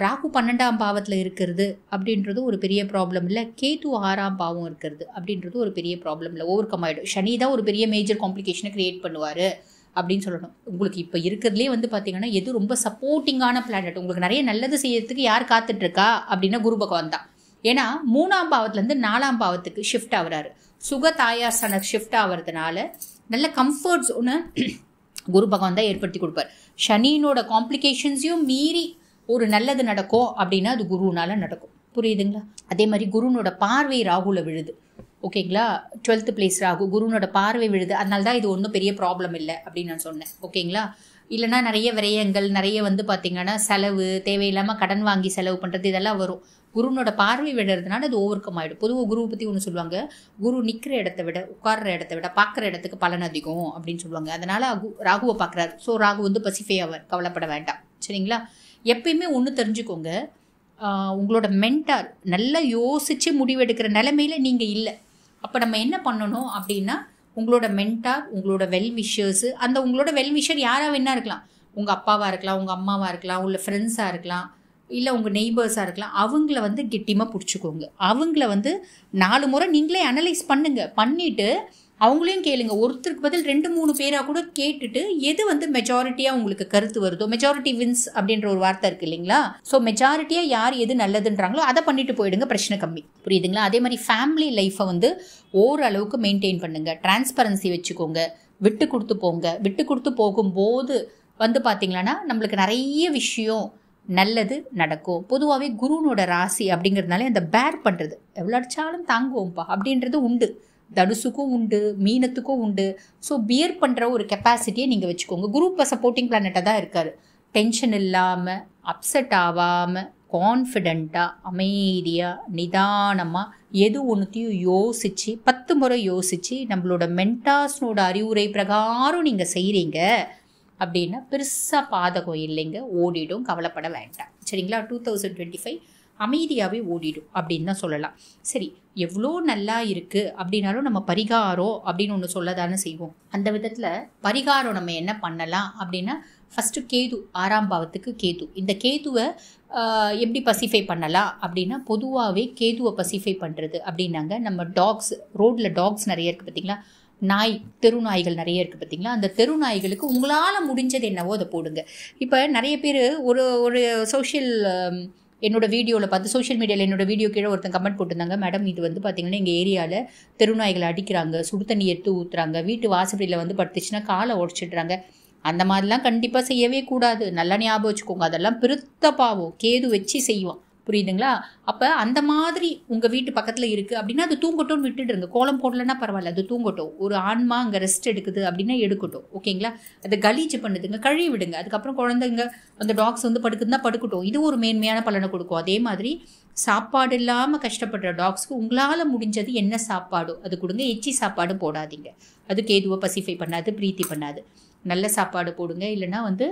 ராகு 12ஆம் பாவத்தில் இருக்கிறது அப்படின்றது ஒரு பெரிய ப்ராப்ளம் இல்லை. கேது 6ஆம் பாவம் இருக்கிறது அப்படின்றது ஒரு பெரிய ப்ராப்ளம் இல்லை, ஓவர் கம் ஆகிடும். சனி தான் ஒரு பெரிய மேஜர் காம்ப்ளிகேஷனை க்ரியேட் பண்ணுவார் அப்படின்னு சொல்லணும். உங்களுக்கு இப்போ இருக்கிறதுலே வந்து பார்த்திங்கன்னா எது ரொம்ப சப்போர்ட்டிங்கான பிளானட், உங்களுக்கு நிறைய நல்லது செய்யறதுக்கு யார் காத்துட்ருக்கா அப்படின்னா குரு பகவான் தான். ஏன்னா 3ஆம் பாவத்துலேருந்து 4ஆம் பாவத்துக்கு ஷிஃப்ட் ஆகுறாரு. சுக தாயார் ஸ்தானத்துக்கு ஷிஃப்ட் ஆகிறதுனால நல்ல கம்ஃபர்ட்ஸ் ஒன்று குரு பகவான் தான் ஏற்படுத்தி கொடுப்பார். சனியினோட காம்ப்ளிகேஷன்ஸையும் மீறி ஒரு நல்லது நடக்கும் அப்படின்னா அது குருனால நடக்கும். புரியுதுங்களா? அதே மாதிரி குருனோட பார்வை ராகுல விழுது, ஓகேங்களா? 12th பிளேஸ் ராகு, குருனோட பார்வை விழுது. அதனால தான் இது ஒன்றும் பெரிய ப்ராப்ளம் இல்லை அப்படின்னு நான் சொன்னேன், ஓகேங்களா? இல்லைனா நிறைய விரயங்கள், நிறைய வந்து பார்த்திங்கன்னா செலவு, தேவையில்லாமல் கடன் வாங்கி செலவு பண்ணுறது, இதெல்லாம் வரும். குருனோட பார்வை விடுறதுனால அது ஓவர் கம் ஆகிடும். பொதுவாக குருவை பற்றி ஒன்று சொல்லுவாங்க, குரு நிற்கிற இடத்த விட உட்கார்ற இடத்த விட பார்க்குற இடத்துக்கு பலன் அதிகம் அப்படின்னு சொல்லுவாங்க. அதனால் ராகுவை பார்க்குறாரு. ஸோ ராகு வந்து பசிஃபை ஆவார், கவலைப்பட வேண்டாம். சரிங்களா? எப்பயுமே ஒன்று தெரிஞ்சுக்கோங்க, உங்களோட மென்டார் நல்லா யோசித்து முடிவெடுக்கிற நிலைமையில நீங்கள் இல்லை. அப்போ நம்ம என்ன பண்ணணும் அப்படின்னா, உங்களோட மென்டார், உங்களோட வெல்விஷர்ஸு, அந்த உங்களோட வெல்விஷர் யாராக வேணா இருக்கலாம். உங்கள் அப்பாவாக இருக்கலாம், உங்கள் அம்மாவாக இருக்கலாம், உள்ள ஃப்ரெண்ட்ஸாக இருக்கலாம், இல்லை உங்கள் நெய்பர்ஸாக இருக்கலாம். அவங்கள வந்து கெட்டியமாக பிடிச்சிக்கோங்க. அவங்கள வந்து 4 முறை நீங்களே அனலைஸ் பண்ணிவிட்டு அவங்களையும் கேளுங்க. ஒருத்தருக்கு பதில் 2-3 பேராக கூட கேட்டுட்டு எது வந்து மெஜாரிட்டியாக உங்களுக்கு கருத்து வருதோ, மெஜாரிட்டி வின்ஸ் அப்படின்ற ஒரு வார்த்தை இருக்குது இல்லைங்களா? ஸோ மெஜாரிட்டியாக யார் எது நல்லதுன்றாங்களோ அதை பண்ணிட்டு போயிடுங்க, பிரச்சனை கம்மி. புரியுதுங்களா? அதே மாதிரி ஃபேமிலி லைஃப்பை வந்து ஓரளவுக்கு மெயின்டைன் பண்ணுங்கள். டிரான்ஸ்பரன்சி வச்சுக்கோங்க, விட்டு கொடுத்து போங்க. விட்டு கொடுத்து போகும்போது வந்து பார்த்திங்கன்னா நம்மளுக்கு நிறைய விஷயம் நல்லது நடக்கும். பொதுவாகவே குருனோட ராசி அப்படிங்கிறதுனால இந்த பேர் பண்ணுறது, எவ்வளோ அடிச்சாலும் தாங்குவோம்ப்பா அப்படின்றது உண்டு. தனுசுக்கும் உண்டு, மீனத்துக்கும் உண்டு. ஸோ பியர் பண்ணுற ஒரு கெப்பாசிட்டியை நீங்கள் வச்சுக்கோங்க. குரு இப்போ சப்போர்ட்டிங் பிளானட்டாக தான் இருக்கார். டென்ஷன் இல்லாமல், அப்செட் ஆகாமல், கான்ஃபிடெண்ட்டாக, அமைதியாக, நிதானமாக எது ஒன்றுத்தையும் யோசித்து 10 முறை யோசித்து நம்மளோட மென்டார்ஸ்னோட அறிவுரை பிரகாரம் நீங்கள் செய்கிறீங்க அப்படின்னா பெருசாக பாதகம் இல்லைங்க, ஓடிடும், கவலைப்பட வேண்டாம். சரிங்களா? 2025 அமைதியாகவே ஓடிடும் அப்படின்னு தான் சொல்லலாம். சரி, எவ்வளோ நல்லா இருக்குது அப்படின்னாலும் நம்ம பரிகாரம் அப்படின்னு ஒன்று சொல்ல தானே செய்வோம். அந்த விதத்தில் பரிகாரம் நம்ம என்ன பண்ணலாம் அப்படின்னா, ஃபஸ்ட்டு கேது, 6ஆம் பாவத்துக்கு கேது. இந்த கேதுவை எப்படி பசிஃபை பண்ணலாம் அப்படின்னா, பொதுவாகவே கேதுவை பசிஃபை பண்ணுறது அப்படின்னாங்க, நம்ம டாக்ஸ், ரோட்டில் டாக்ஸ் நிறைய இருக்குது பார்த்திங்களா, நாய், தெரு நாய்கள் நிறைய இருக்குது பார்த்திங்களா, அந்த தெரு நாய்களுக்கு உங்களால் முடிஞ்சது என்னவோ அதை போடுங்க. இப்போ நிறைய பேர் ஒரு சோஷியல் என்னோட வீடியோவில் பார்த்து, சோஷியல் மீடியாவில் என்னோட வீடியோ கீழே ஒருத்தன் கமெண்ட் போட்டிருந்தாங்க, மேடம் இது வந்து பார்த்திங்கன்னா எங்கள் ஏரியாவில் தெருநாய்களை அடிக்கிறாங்க, சுடு தண்ணி எடுத்து ஊற்றுறாங்க, வீட்டு வாசப்படியில் வந்து படுத்துச்சுன்னா காலை உடச்சிடுறாங்க. அந்த மாதிரிலாம் கண்டிப்பாக செய்யவே கூடாது. நல்லா ஞாபகம் வச்சுக்கோங்க, அதெல்லாம் பெருத்த பாவம். கேது வச்சு செய்வான். புரியுதுங்களா? அப்போ அந்த மாதிரி உங்கள் வீட்டு பக்கத்தில் இருக்குது அப்படின்னா அது தூங்கட்டும்னு விட்டுடுங்க. கோலம் போடலைன்னா பரவாயில்ல, அது தூங்கட்டும். ஒரு ஆன்மா அங்கே ரெஸ்ட் எடுக்குது அப்படின்னா எடுக்கட்டும். ஓகேங்களா? அதை கலீஜ் பண்ணுதுங்க, கழுவி விடுங்க. அதுக்கப்புறம் குழந்தைங்க அந்த டாக்ஸ் வந்து படுக்குதுன்னா படுக்கட்டும். இது ஒரு மேன்மையான பலனை கொடுக்கும். அதே மாதிரி சாப்பாடு இல்லாமல் கஷ்டப்படுற டாக்ஸ்க்கு உங்களால் முடிஞ்சது என்ன சாப்பாடோ அது கொடுங்க. எச்சி சாப்பாடு போடாதீங்க, அது கேதுவை பசிஃபை பண்ணாது, பிரீத்தி பண்ணாது. நல்ல சாப்பாடு போடுங்க. இல்லைன்னா வந்து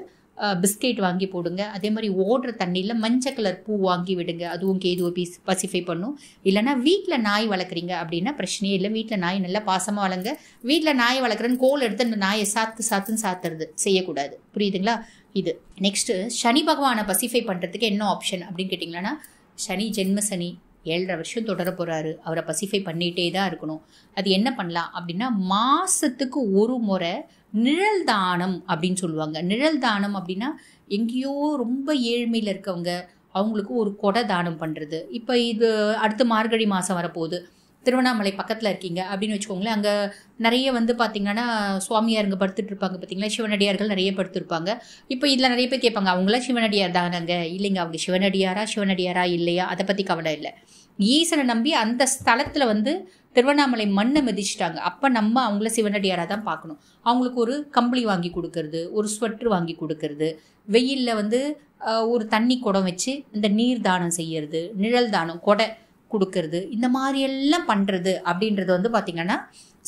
பிஸ்கெட் வாங்கி போடுங்க. அதே மாதிரி ஓடுற தண்ணியில் மஞ்சள் கலர் பூ வாங்கி விடுங்க, அதுவும் கேதுவை பசிஃபை பண்ணும். இல்லைனா வீட்டில் நாய் வளர்க்குறீங்க அப்படின்னா பிரச்சனையே இல்லை. வீட்டில் நாய் நல்லா பாசமாக வளங்க. வீட்டில் நாயை வளர்க்குறேன்னு கோல் எடுத்து அந்த நாயை சாத்துன்னு சாத்துறது செய்யக்கூடாது. புரியுதுங்களா? இது நெக்ஸ்ட்டு சனி பகவானை பசிஃபை பண்ணுறதுக்கு என்ன ஆப்ஷன் அப்படின்னு கேட்டிங்கன்னா, சனி ஜென்ம சனி 7.5 வருஷம் தொடர போகிறாரு. அவரை பசிஃபை பண்ணிகிட்டே தான் இருக்கணும். அது என்ன பண்ணலாம் அப்படின்னா, மாதத்துக்கு ஒரு முறை நிழல் தானம் அப்படின்னு சொல்லுவாங்க. நிழல் தானம் அப்படின்னா எங்கேயோ ரொம்ப ஏழ்மையில் இருக்கவங்க அவங்களுக்கு ஒரு கொடை தானம் பண்ணுறது. இப்போ இது அடுத்த மார்கழி மாதம் வரப்போகுது. திருவண்ணாமலை பக்கத்தில் இருக்கீங்க அப்படின்னு வச்சுக்கோங்களேன். அங்கே நிறைய வந்து பார்த்திங்கன்னா சுவாமியாருங்க படுத்துட்டு இருப்பாங்க பார்த்தீங்களா, சிவனடியார்கள் நிறைய படுத்துருப்பாங்க. இப்போ இதில் நிறைய பேர் கேட்பாங்க, அவங்களாம் சிவனடியார் தானங்க? இல்லைங்க, அவங்க சிவனடியாரா இல்லையா அதை பற்றி கவலை இல்லை. ஈசனை நம்பி அந்த ஸ்தலத்தில் வந்து திருவண்ணாமலை மண்ணை மிதிச்சிட்டாங்க. அப்போ நம்ம அவங்கள சிவனடியாராக தான் பார்க்கணும். அவங்களுக்கு ஒரு கம்பளி வாங்கி கொடுக்கறது, ஒரு ஸ்வெட்ரு வாங்கி கொடுக்கறது, வெயிலில் வந்து ஒரு தண்ணி குடம் வச்சு இந்த நீர் தானம் செய்யறது, நிழல் தானம் கொடை கொடுக்கறது, இந்த மாதிரியெல்லாம் பண்ணுறது அப்படின்றது வந்து பார்த்திங்கன்னா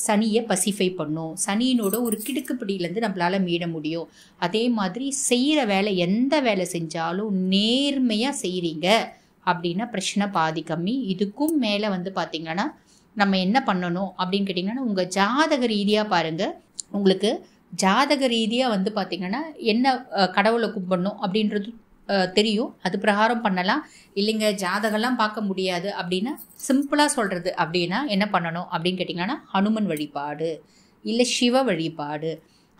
சனியை பசிஃபை பண்ணும். சனியினோட ஒரு கிடுக்குப்பிடியிலேருந்து நம்மளால் மீட முடியும். அதே மாதிரி செய்கிற வேலை, எந்த வேலை செஞ்சாலும் நேர்மையாக செய்கிறீங்க அப்படின்னா பிரச்சனை பாதி கம்மி. இதுக்கும் மேலே வந்து பார்த்திங்கன்னா நம்ம என்ன பண்ணணும் அப்படின்னு கேட்டிங்கன்னா, உங்கள் ஜாதக ரீதியாக பாருங்கள். உங்களுக்கு ஜாதக ரீதியாக வந்து பார்த்திங்கன்னா என்ன கடவுளை கும்பிடணும் அப்படின்றது தெரியும். அது பிரகாரம் பண்ணலாம். இல்லைங்க ஜாதகம்லாம் பார்க்க முடியாது அப்படின்னா சிம்பிளாக சொல்கிறது அப்படின்னா என்ன பண்ணணும் அப்படின்னு கேட்டிங்கன்னா, ஹனுமன் வழிபாடு இல்லை சிவ வழிபாடு.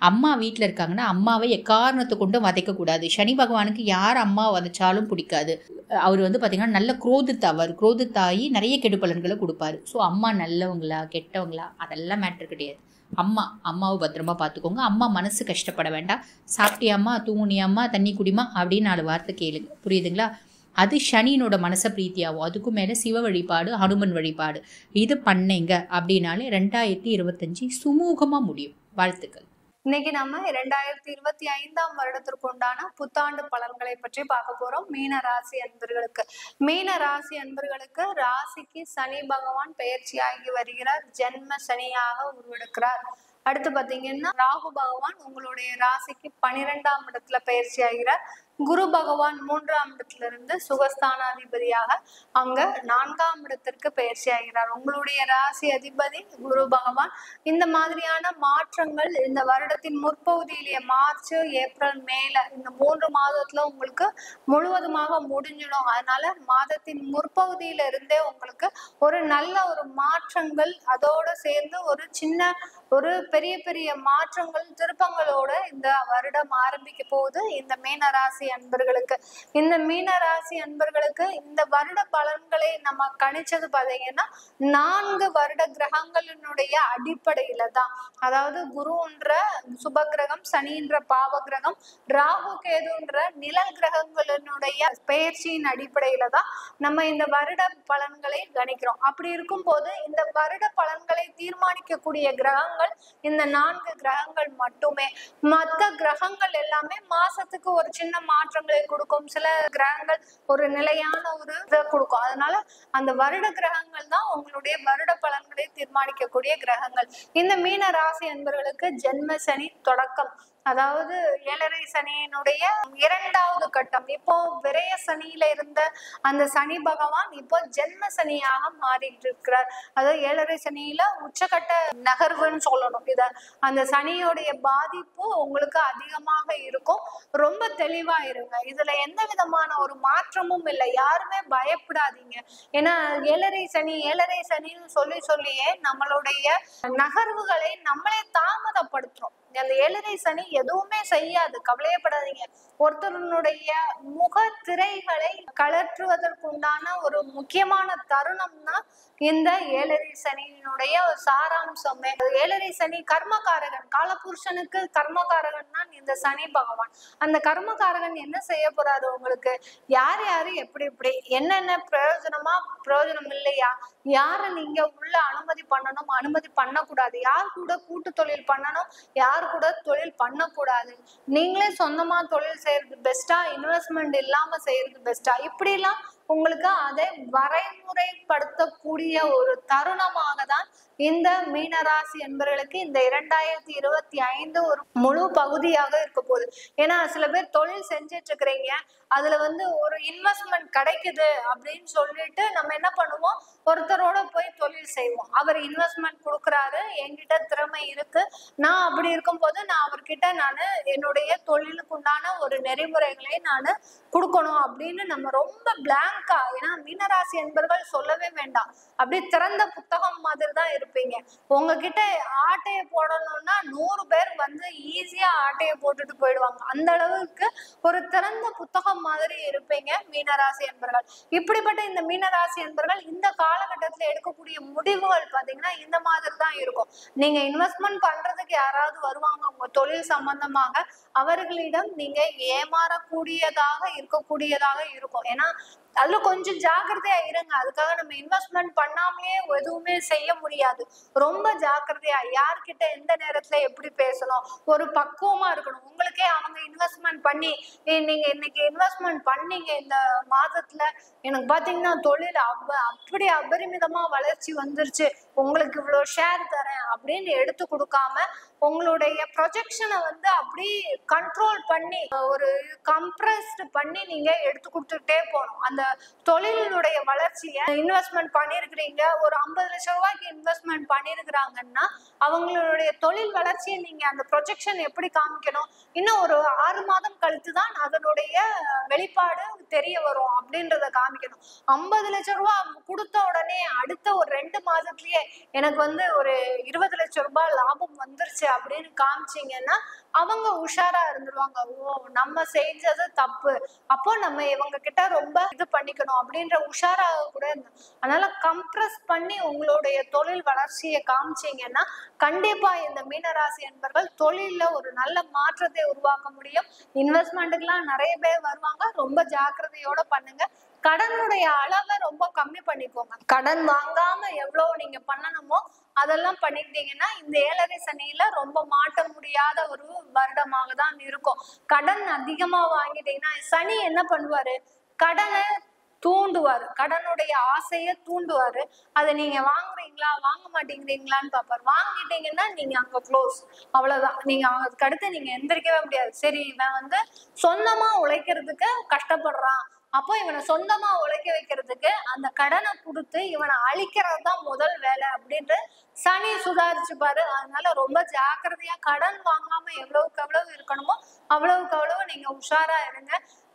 அம்மா வீட்டில் இருக்காங்கன்னா அம்மாவை எக்காரணத்தை கொண்டு வதைக்கக்கூடாது. சனி பகவானுக்கு யார் அம்மா வதைச்சாலும் பிடிக்காது. அவர் வந்து பார்த்திங்கன்னா நல்ல குரோதித்தாயி நிறைய கெடு பலன்களை கொடுப்பாரு. ஸோ அம்மா நல்லவங்களா கெட்டவங்களா அதெல்லாம் மேட்டர் கிடையாது. அம்மாவை பத்திரமா பார்த்துக்கோங்க. அம்மா மனசு கஷ்டப்பட வேண்டாம். சாப்பிட்டியாம்மா, தூங்குனியாம்மா, தண்ணி குடிமா அப்படின்னு 4 வார்த்தை கேளுங்க. புரியுதுங்களா? அது சனியினோட மனசை பிரீத்தியாகும். அதுக்கும் மேலே சிவ வழிபாடு, ஹனுமன் வழிபாடு இது பண்ணீங்க அப்படின்னாலே 2025 சுமூகமாக முடியும். வாழ்த்துக்கள். இன்னைக்கு நம்ம 2025ஆம் வருடத்திற்கு உண்டான புத்தாண்டு பலன்களை பற்றி பார்க்க போறோம். மீன ராசி அன்பர்களுக்கு ராசிக்கு சனி பகவான் பெயர்ச்சியாகி வருகிறார். ஜென்ம சனியாக உருவெடுக்கிறார். அடுத்து பாத்தீங்கன்னா ராகு பகவான் உங்களுடைய ராசிக்கு 12ஆம் இடத்துல பயிற்சி ஆகிறார். குரு பகவான் 3ஆம் இடத்துல இருந்து சுகஸ்தானாதிபதியாக அங்க 4ஆம் இடத்திற்கு பயிற்சி ஆகிறார். உங்களுடைய ராசி அதிபதி குரு பகவான். இந்த மாதிரியான மாற்றங்கள் இந்த வருடத்தின் முற்பகுதியிலேயே மார்ச், ஏப்ரல், மேல இந்த 3 மாதத்துல உங்களுக்கு முழுவதுமாக முடிஞ்சிடும். அதனால மாதத்தின் முற்பகுதியில இருந்தே உங்களுக்கு ஒரு நல்ல ஒரு மாற்றங்கள், அதோட சேர்ந்து ஒரு பெரிய மாற்றங்கள், திருப்பங்களோட இந்த வருடம் ஆரம்பிக்க போகுது இந்த மீனராசி அன்பர்களுக்கு. இந்த மீனராசி அன்பர்களுக்கு இந்த வருட பலன்களை நம்ம கணிச்சது பாத்தீங்கன்னா 4 வருட கிரகங்களினுடைய அடிப்படையில தான். அதாவது குருன்ற சுப கிரகம், சனின்ற பாவ கிரகம், ராகு கேதுன்ற நிழல் கிரகங்களினுடைய பெயர்ச்சியின் அடிப்படையில தான் நம்ம இந்த வருட பலன்களை கணிக்கிறோம். அப்படி இருக்கும் போது இந்த வருட பலன்களை தீர்மானிக்கக்கூடிய கிரகங்கள் இந்த 4 கிரகங்கள் மட்டுமே. மற்ற கிரகங்கள் எல்லாமே மாசத்துக்கு ஒரு சின்ன மாற்றங்களை கொடுக்கும். சில கிரகங்கள் ஒரு நிலையான ஒரு இதை கொடுக்கும். அதனால அந்த வருட கிரகங்கள் தான் உங்களுடைய வருட பலன்களை தீர்மானிக்கக்கூடிய கிரகங்கள். இந்த மீன ராசி அன்பர்களுக்கு ஜென்ம சனி தொடக்கம், அதாவது 7.5 சனியினுடைய 2வது கட்டம். இப்போ விரய சனியில இருந்த அந்த சனி பகவான் இப்போ ஜென்ம சனியாக மாறிட்டு இருக்கிறார். அதாவது 7.5 சனியில உச்சகட்ட நகர்வுன்னு சொல்லணும். அந்த சனியோடைய பாதிப்பு உங்களுக்கு அதிகமாக இருக்கும். ரொம்ப தெளிவா இருங்க. இதுல எந்த விதமான ஒரு மாற்றமும் இல்லை. யாருமே பயப்படாதீங்க. ஏன்னா 7.5 சனின்னு சொல்லியே நம்மளுடைய நகர்வுகளை நம்மளே தாமதப்படுத்துறோம். அந்த 7.5 சனி எதுவுமே செய்யாது, கவலையப்படாதீங்க. ஒருத்தருடைய முக திரைகளை கலற்றுவதற்குண்டான ஒரு முக்கியமான தருணம்னா இந்த ஏழரை சனியினுடைய சாராம்சமே. ஏழரை சனி கர்மகாரகன், காலபுருஷனுக்கு கர்மகாரகன் தான் இந்த சனி பகவான். அந்த கர்மகாரகன் என்ன செய்ய போறாரு உங்களுக்கு, யார் யாரு எப்படி எப்படி என்னென்ன பிரயோஜனமா பிரயோஜனம் இல்லையா, யாரை நீங்க உள்ள அனுமதி பண்ணணும் அனுமதி பண்ணக்கூடாது, யார் கூட கூட்டு தொழில் பண்ணணும் யார் கூட தொழில் பண்ணக்கூடாது, நீங்களே சொந்தமா தொழில் செய்யறது பெஸ்டா இன்வெஸ்ட்மெண்ட் இல்லாம செய்யறது பெஸ்டா, இப்படி எல்லாம் உங்களுக்கு அதை வரைமுறைப்படுத்தக்கூடிய ஒரு தருணமாக தான் இந்த மீனராசி என்பவர்களுக்கு இந்த 2025 ஒரு முழு பகுதியாக இருக்க போகுது. ஏன்னா சில பேர் தொழில் செஞ்சிட்டு இருக்கிறீங்க, அதுல ஒரு இன்வெஸ்ட்மெண்ட் கிடைக்குது அப்படின்னு சொல்லிட்டு நம்ம என்ன பண்ணுவோம், ஒருத்தரோட போய் தொழில் செய்வோம். அவர் இன்வெஸ்ட்மெண்ட் கொடுக்குறாரு, என்கிட்ட திறமை இருக்கு, நான் அப்படி இருக்கும்போது நான் அவர்கிட்ட என்னுடைய தொழிலுக்கு உண்டான ஒரு நெறிமுறைகளை நான் கொடுக்கணும் அப்படின்னு நம்ம ரொம்ப பிளாங்கா, ஏன்னா மீனராசி என்பவர்கள் சொல்லவே வேண்டாம், அப்படி திறந்த புத்தகம் மாதிரி தான் இருப்பீங்க. உங்ககிட்ட ஆட்டையை போடணும்னா 100 பேர் ஈஸியா ஆட்டையை போட்டுட்டு போயிடுவாங்க. அந்த அளவுக்கு ஒரு திறந்த புத்தகம் மாதிரி இருப்பீங்க மீனராசி என்பவர்கள். இப்படிப்பட்ட இந்த மீனராசி என்பவர்கள் இந்த காலகட்டத்துல எடுக்கக்கூடிய முடிவுகள் பாத்தீங்கன்னா இந்த மாதிரி தான் இருக்கும். நீங்க இன்வெஸ்ட்மெண்ட் பண்றதுக்கு யாராவது வருவாங்க உங்க தொழில் சம்பந்தமாக, அவர்களிடம் நீங்க ஏமாறக்கூடியதாக இருக்கக்கூடியதாக இருக்கும். ஏன்னா அதுல கொஞ்சம் ஜாக்கிரதையா இருங்க. அதுக்காக நம்ம இன்வெஸ்ட்மெண்ட் பண்ணாமலே எதுவுமே செய்ய முடியாது. ரொம்ப ஜாக்கிரதையா யார்கிட்ட எந்த நேரத்துல எப்படி பேசணும், ஒரு பக்குவமா இருக்கணும். உங்களுக்கே அவங்க இன்வெஸ்ட்மெண்ட் பண்ணி நீங்க இன்னைக்கு இன்வெஸ்ட்மெண்ட் பண்ணீங்க இந்த மாதத்துல, எனக்கு பாத்தீங்கன்னா தொழில் அப்படி அபரிமிதமா வளர்ச்சி வந்துருச்சு, உங்களுக்கு இவ்வளவு ஷேர் தரேன் அப்படின்னு எடுத்து கொடுக்காம உங்களுடைய ப்ரொஜெக்ஷனை அப்படி கண்ட்ரோல் பண்ணி ஒரு கம்ப்ரஸ்ட் பண்ணி நீங்க எடுத்து கொடுத்துட்டே போகணும். அந்த தொழிலுடைய வளர்ச்சியை இன்வெஸ்ட்மெண்ட் பண்ணிருக்கிறீங்க, ஒரு 50 லட்சம் ரூபாய்க்கு இன்வெஸ்ட்மெண்ட் பண்ணிருக்கிறாங்கன்னா அவங்களுடைய தொழில் வளர்ச்சியை நீங்க அந்த ப்ரொஜெக்ஷன் எப்படி காமிக்கணும், இன்னும் ஒரு 6 மாதம் கழித்து தான் அதனுடைய வெளிப்பாடு தெரிய வரும் அப்படின்றத காமிக்கணும். 50 லட்சம் ரூபாய் கொடுத்த உடனே அடுத்த ஒரு 2 மாதத்துலயே எனக்கு ஒரு 20 லட்சம் ரூபாய் லாபம் வந்துருச்சு அப்படின்னு காமிச்சிங்கன்னா அவங்க உஷாரா இருந்துருவாங்க. ஓ, நம்ம செஞ்சது தப்பு, அப்போ நம்ம இவங்க கிட்ட ரொம்ப இது பண்ணிக்கணும் அப்படின்ற உஷாராக கூட இருந்தோம். அதனால கம்ப்ரஸ் பண்ணி உங்களுடைய தொழில் வளர்ச்சியை காமிச்சீங்கன்னா கண்டிப்பா இந்த மீனராசி என்பவர்கள் தொழில ஒரு நல்ல மாற்றத்தை உருவாக்க முடியும். இன்வெஸ்ட்மெண்ட்டுக்கெல்லாம் நிறைய பேர் வருவாங்க, ரொம்ப ஜாக்கிரதையோட பண்ணுங்க. கடனுடைய அளவை ரொம்ப கம்மி பண்ணிக்கோங்க. கடன் வாங்காம எவ்வளவு நீங்க பண்ணணுமோ அதெல்லாம் பண்ணிக்கிட்டீங்கன்னா இந்த ஏழரை சனியில ரொம்ப மாட்ட முடியாத ஒரு வருடமாக தான் இருக்கும். கடன் அதிகமா வாங்கிட்டீங்கன்னா சனி என்ன பண்ணுவாரு, கடனை தூண்டுவாரு, கடனுடைய ஆசையை தூண்டுவாரு. அதை நீங்க வாங்குறீங்களா வாங்க மாட்டேங்கிறீங்களான்னு பாப்பாரு. வாங்கிட்டீங்கன்னா நீங்க அங்க க்ளோஸ், அவ்வளவுதான். நீங்க அதுக்கு அடுத்து நீங்க எந்திரிக்கவே முடியாது. சரி, இவன் சொந்தமா உழைக்கிறதுக்கு கஷ்டப்படுறான், அப்போ இவனை சொந்தமா உழைக்க வைக்கிறதுக்கு அந்த கடனை கொடுத்து இவனை அழிக்கிறது தான் முதல் வேலை அப்படின்ட்டு சனி சுதாரிச்சுப்பாரு. அதனால ரொம்ப ஜாக்கிரதையா கடன் வாங்காம எவ்வளவுக்கு எவ்வளவு இருக்கணுமோ அவ்வளவுக்கு அவ்வளவு நீங்க உஷாரா இருங்க.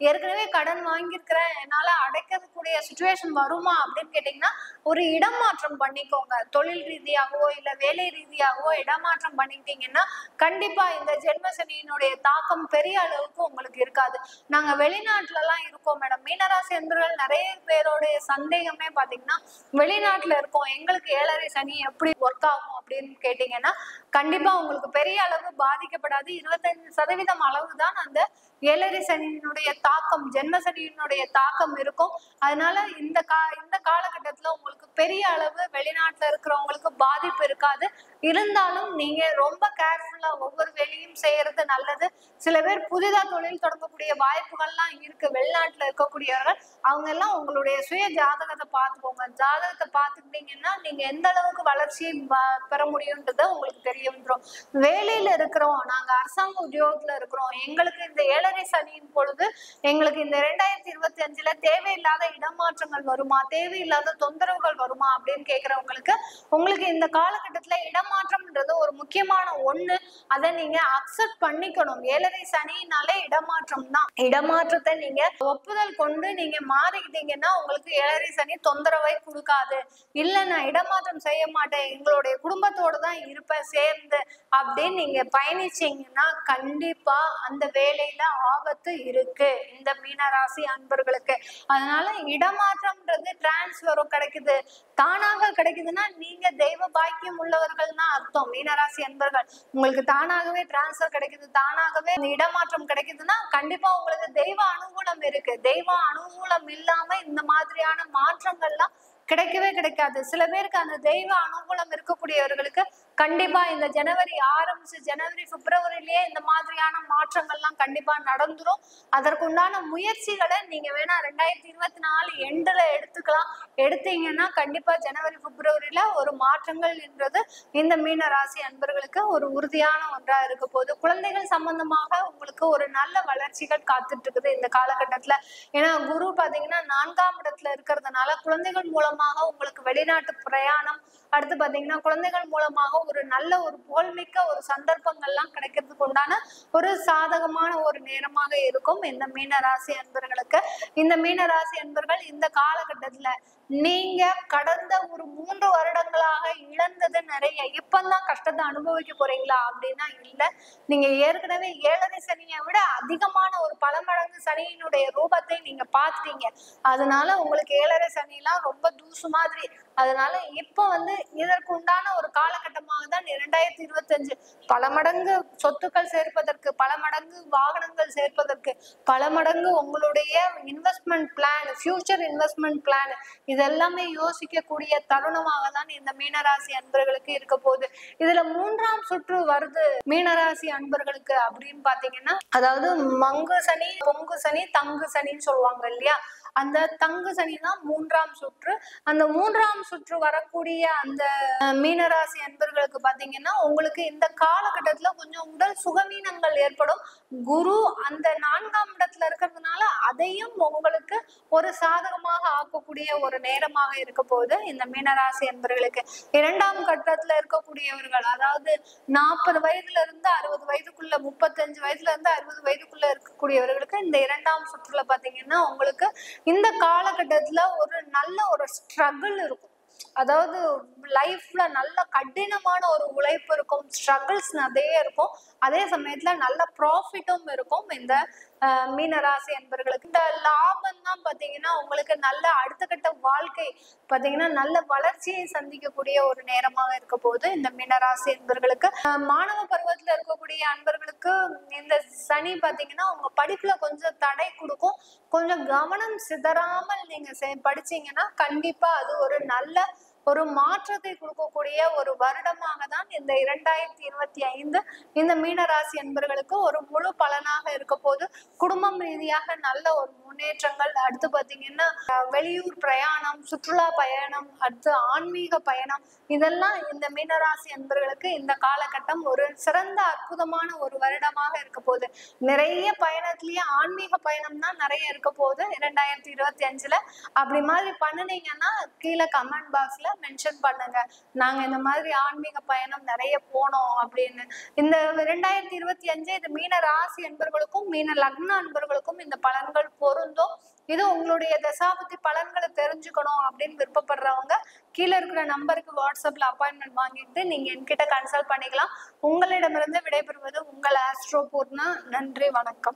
ஏற்கனவே கடன் வாங்கியிருக்கிறேன், என்னால அடைக்கக்கூடிய சுச்சுவேஷன் வருமா அப்படின்னு கேட்டீங்கன்னா ஒரு இடமாற்றம் பண்ணிக்கோங்க. தொழில் ரீதியாகவோ இல்ல வேலை ரீதியாகவோ இடமாற்றம் பண்ணிக்கிட்டீங்கன்னா கண்டிப்பா இந்த ஜென்ம சனியினுடைய தாக்கம் பெரிய அளவுக்கு உங்களுக்கு இருக்காது. நாங்க வெளிநாட்டுல எல்லாம் இருக்கோம் மேடம். மீனராசி என்பவர்கள் நிறைய பேருடைய சந்தேகமே பாத்தீங்கன்னா வெளிநாட்டுல இருக்கோம், எங்களுக்கு ஏழரை சனி எப்படி ஒர்க் ஆகும் அப்படின்னு கேட்டீங்கன்னா கண்டிப்பா உங்களுக்கு பெரிய அளவு பாதிக்கப்படாது. 25% அளவு தான் அந்த ஏழரை சனியினுடைய தாக்கம், ஜென்ம சனியினுடைய தாக்கம் இருக்கும். அதனால இந்த காலகட்டத்துல உங்களுக்கு பெரிய அளவு வெளிநாட்டுல இருக்கிறவங்களுக்கு பாதிப்பு இருக்காது. இருந்தாலும் நீங்க ரொம்ப கேர்ஃபுல்லா ஒவ்வொரு வேலையும் செய்யறது நல்லது. சில பேர் புதிதா தொழில் தொடங்கக்கூடிய வாய்ப்புகள்லாம் இருக்கு வெளிநாட்டுல இருக்கக்கூடியவர்கள், அவங்க எல்லாம் உங்களுடைய சுய ஜாதகத்தை பார்த்துக்கோங்க. ஜாதகத்தை பார்த்துக்கிட்டீங்கன்னா நீங்க எந்த அளவுக்கு வளர்ச்சியை பெற முடியும்ன்றத உங்களுக்கு தெரிய வந்துடும். வேலையில இருக்கிறோம், நாங்க அரசாங்க உத்தியோகத்துல இருக்கிறோம், எங்களுக்கு இந்த ஏழரை சனியின் பொழுது எங்களுக்கு இந்த 2025ல தேவையில்லாத இடமாற்றங்கள் வருமா, தேவையில்லாத தொந்தரவுகள் வருமா அப்படின்னு கேட்கிறவங்களுக்கு உங்களுக்கு இந்த காலகட்டத்துல இடமாற்றம்ன்றது ஒரு முக்கியமான ஒண்ணு. அதை நீங்க அக்செப்ட் பண்ணிக்கணும். ஏழரை சனினாலே இடமாற்றம் தான். இடமாற்றத்தை நீங்க ஒப்புதல் கொண்டு நீங்க மாறிக்கிட்டீங்கன்னா உங்களுக்கு ஏழரை சனி தொந்தரவை கொடுக்காது. இல்ல நான் இடமாற்றம் செய்ய மாட்டேன், எங்களுடைய குடும்பத்தோட தான் இருப்பேன் சேர்ந்து அப்படின்னு நீங்க பயணிச்சீங்கன்னா கண்டிப்பா அந்த வேலையில ஆபத்து இருக்கு இந்த மீனராசி அன்பர்களுக்கு. அதனால இடமாற்றம்ன்றது டிரான்ஸ்ஃபரோ கிடைக்குது, தானாக கிடைக்குதுன்னா நீங்க தெய்வ பாக்கியம் உள்ளவர்கள்னா அர்த்தம். மீனராசி அன்பர்கள், உங்களுக்கு தானாகவே டிரான்ஸ்ஃபர் கிடைக்குது, தானாகவே இடமாற்றம் கிடைக்குதுன்னா கண்டிப்பா உங்களுக்கு தெய்வ அனுகூலம் இருக்கு. தெய்வ அனுகூலம் இல்லாம இந்த மாதிரியான மாற்றங்கள்லாம் கிடைக்கவே கிடைக்காது. சில பேருக்கு அந்த தெய்வ அனுகூலம் இருக்கக்கூடியவர்களுக்கு கண்டிப்பா இந்த ஜனவரி ஆரம்பிச்சு ஜனவரி பிப்ரவரியிலேயே இந்த மாதிரியான மாற்றங்கள்லாம் கண்டிப்பா நடந்துரும். அதற்குண்டான முயற்சிகளை நீங்க வேணா 2024 எண்டுல எடுத்துக்கலாம். எடுத்தீங்கன்னா கண்டிப்பா ஜனவரி பிப்ரவரியில ஒரு மாற்றங்கள் என்றது இந்த மீன ராசி அன்பர்களுக்கு ஒரு உறுதியான ஒன்றா இருக்க போகுது. குழந்தைகள் சம்பந்தமாக உங்களுக்கு ஒரு நல்ல வளர்ச்சிகள் காத்துட்டு இருக்குது இந்த காலகட்டத்துல. ஏன்னா குரு பாத்தீங்கன்னா 4ஆம் இடத்துல இருக்கிறதுனால குழந்தைகள் மூலமாக உங்களுக்கு வெளிநாட்டு பிரயாணம், அடுத்து பாத்தீங்கன்னா குழந்தைகள் மூலமாக ஒரு நல்ல ஒரு புகழ்மிக்க ஒரு சந்தர்ப்பங்கள்லாம் கிடைக்கிறதுக்கு உண்டான ஒரு சாதகமான ஒரு நேரமாக இருக்கும் இந்த மீன ராசி அன்பர்களுக்கு. இந்த மீன ராசி அன்பர்கள் இந்த காலகட்டத்துல நீங்க கடந்த ஒரு 3 வருடங்களாக இழந்தது நிறைய, இப்பதான் கஷ்டத்தை அனுபவிக்க போறீங்களா அப்படின்னா இல்ல. நீங்க ஏற்கனவே 7 சனியை விட அதிகமான ஒரு பல மடங்கு சனியினுடைய ரூபத்தை நீங்க பார்த்துட்டீங்க. அதனால உங்களுக்கு 7 சனிலாம் ரொம்ப தூசு மாதிரி. அதனால இப்ப இதற்கு உண்டான ஒரு காலகட்டமாக தான் 2025 பல மடங்கு சொத்துக்கள் சேர்ப்பதற்கு, பல மடங்கு வாகனங்கள் சேர்ப்பதற்கு, பல மடங்கு உங்களுடைய investment plan, future investment plan இதெல்லாமே யோசிக்கக்கூடிய தருணமாக தான் இந்த மீனராசி அன்பர்களுக்கு இருக்க போகுது. இதுல 3ஆம் சுற்று வருது மீனராசி அன்பர்களுக்கு அப்படின்னு பாத்தீங்கன்னா, அதாவது மங்கு சனி, பொங்கு சனி, தங்கு சனின்னு சொல்லுவாங்க இல்லையா, அந்த தங்கு சனி தான் 3ஆம் சுற்று. அந்த 3ஆம் சுற்று வரக்கூடிய அந்த மீனராசி அன்பர்களுக்கு பாத்தீங்கன்னா உங்களுக்கு இந்த காலகட்டத்துல கொஞ்சம் உடல் சுகவீனங்கள் ஏற்படும். குரு அந்த 4ஆம் இடத்துல இருக்கிறதுனால அதையும் உங்களுக்கு ஒரு சாதகமாக ஆக்கக்கூடிய ஒரு நேரமாக இருக்க போகுது இந்த மீனராசி அன்பர்களுக்கு. 2ஆம் கட்டத்துல இருக்கக்கூடியவர்கள், அதாவது 40 வயதுல இருந்து 60 வயதுக்குள்ள, 35 வயதுல இருந்து 60 வயதுக்குள்ள இருக்கக்கூடியவர்களுக்கு இந்த 2ஆம் சுற்றுல பாத்தீங்கன்னா உங்களுக்கு இந்த காலகட்டத்துல ஒரு நல்ல ஒரு ஸ்ட்ரகிள் இருக்கும். அதாவது லைஃப்ல நல்ல கடினமான ஒரு உழைப்பு இருக்கும், ஸ்ட்ரகிள்ஸ் நிறைய இருக்கும். அதே சமயத்துல நல்ல ப்ராஃபிட்டும் இருக்கும் இந்த மீனராசி என்பர்களுக்கு. இந்த லாபம் தான் பாத்தீங்கன்னா உங்களுக்கு நல்ல அடுத்த கட்ட வாழ்க்கை பாத்தீங்கன்னா நல்ல வளர்ச்சியை சந்திக்கக்கூடிய ஒரு நேரமாக இருக்க போகுது இந்த மீனராசி என்பர்களுக்கு. மாணவ பருவத்துல இருக்கக்கூடிய அன்பர்களுக்கு இந்த சனி பாத்தீங்கன்னா உங்க படிப்புல கொஞ்சம் தடை கொடுக்கும். கொஞ்சம் கவனம் சிதறாமல் நீங்க படிச்சீங்கன்னா கண்டிப்பா அது ஒரு நல்ல ஒரு மாற்றத்தை கொடுக்கக்கூடிய ஒரு வருடமாக தான் இந்த 2025 இந்த மீனராசி என்பர்களுக்கு ஒரு முழு பலனாக இருக்க போது. குடும்பம் ரீதியாக நல்ல ஒரு முன்னேற்றங்கள், அடுத்து பாத்தீங்கன்னா வெளியூர் பிரயாணம், சுற்றுலா பயணம், அடுத்து ஆன்மீக பயணம், இதெல்லாம் இந்த மீனராசி என்பர்களுக்கு இந்த காலகட்டம் ஒரு சிறந்த அற்புதமான ஒரு வருடமாக இருக்க போகுது. நிறைய பயணத்திலேயே ஆன்மீக பயணம் தான் நிறைய இருக்க போகுது 2025ல. அப்படி மாதிரி பண்ணுனீங்கன்னா கீழே கமெண்ட் பாக்ஸ்ல மென்ஷன் பண்ணுங்க, நாங்க இந்த மாதிரி ஆன்மீக பயணம் நிறைய போனோம் அப்படின்னு. இந்த 2025 இது மீன ராசி அன்பர்களுக்கும் மீன லக்ன அன்பர்களுக்கும் இந்த பலன்கள் பொருந்தும். இது உங்களுடைய தசாபதி பலன்களை தெரிஞ்சுக்கணும் அப்படின்னு விருப்பப்படுறவங்க கீழே இருக்கிற நம்பருக்கு வாட்ஸ்அப்ல அப்பாயின்மெண்ட் வாங்கிட்டு நீங்க என்கிட்ட கன்சல்ட் பண்ணிக்கலாம். உங்களிடமிருந்து விடைபெறுவது உங்கள் ஆஸ்ட்ரோ பூர்ணா. நன்றி, வணக்கம்.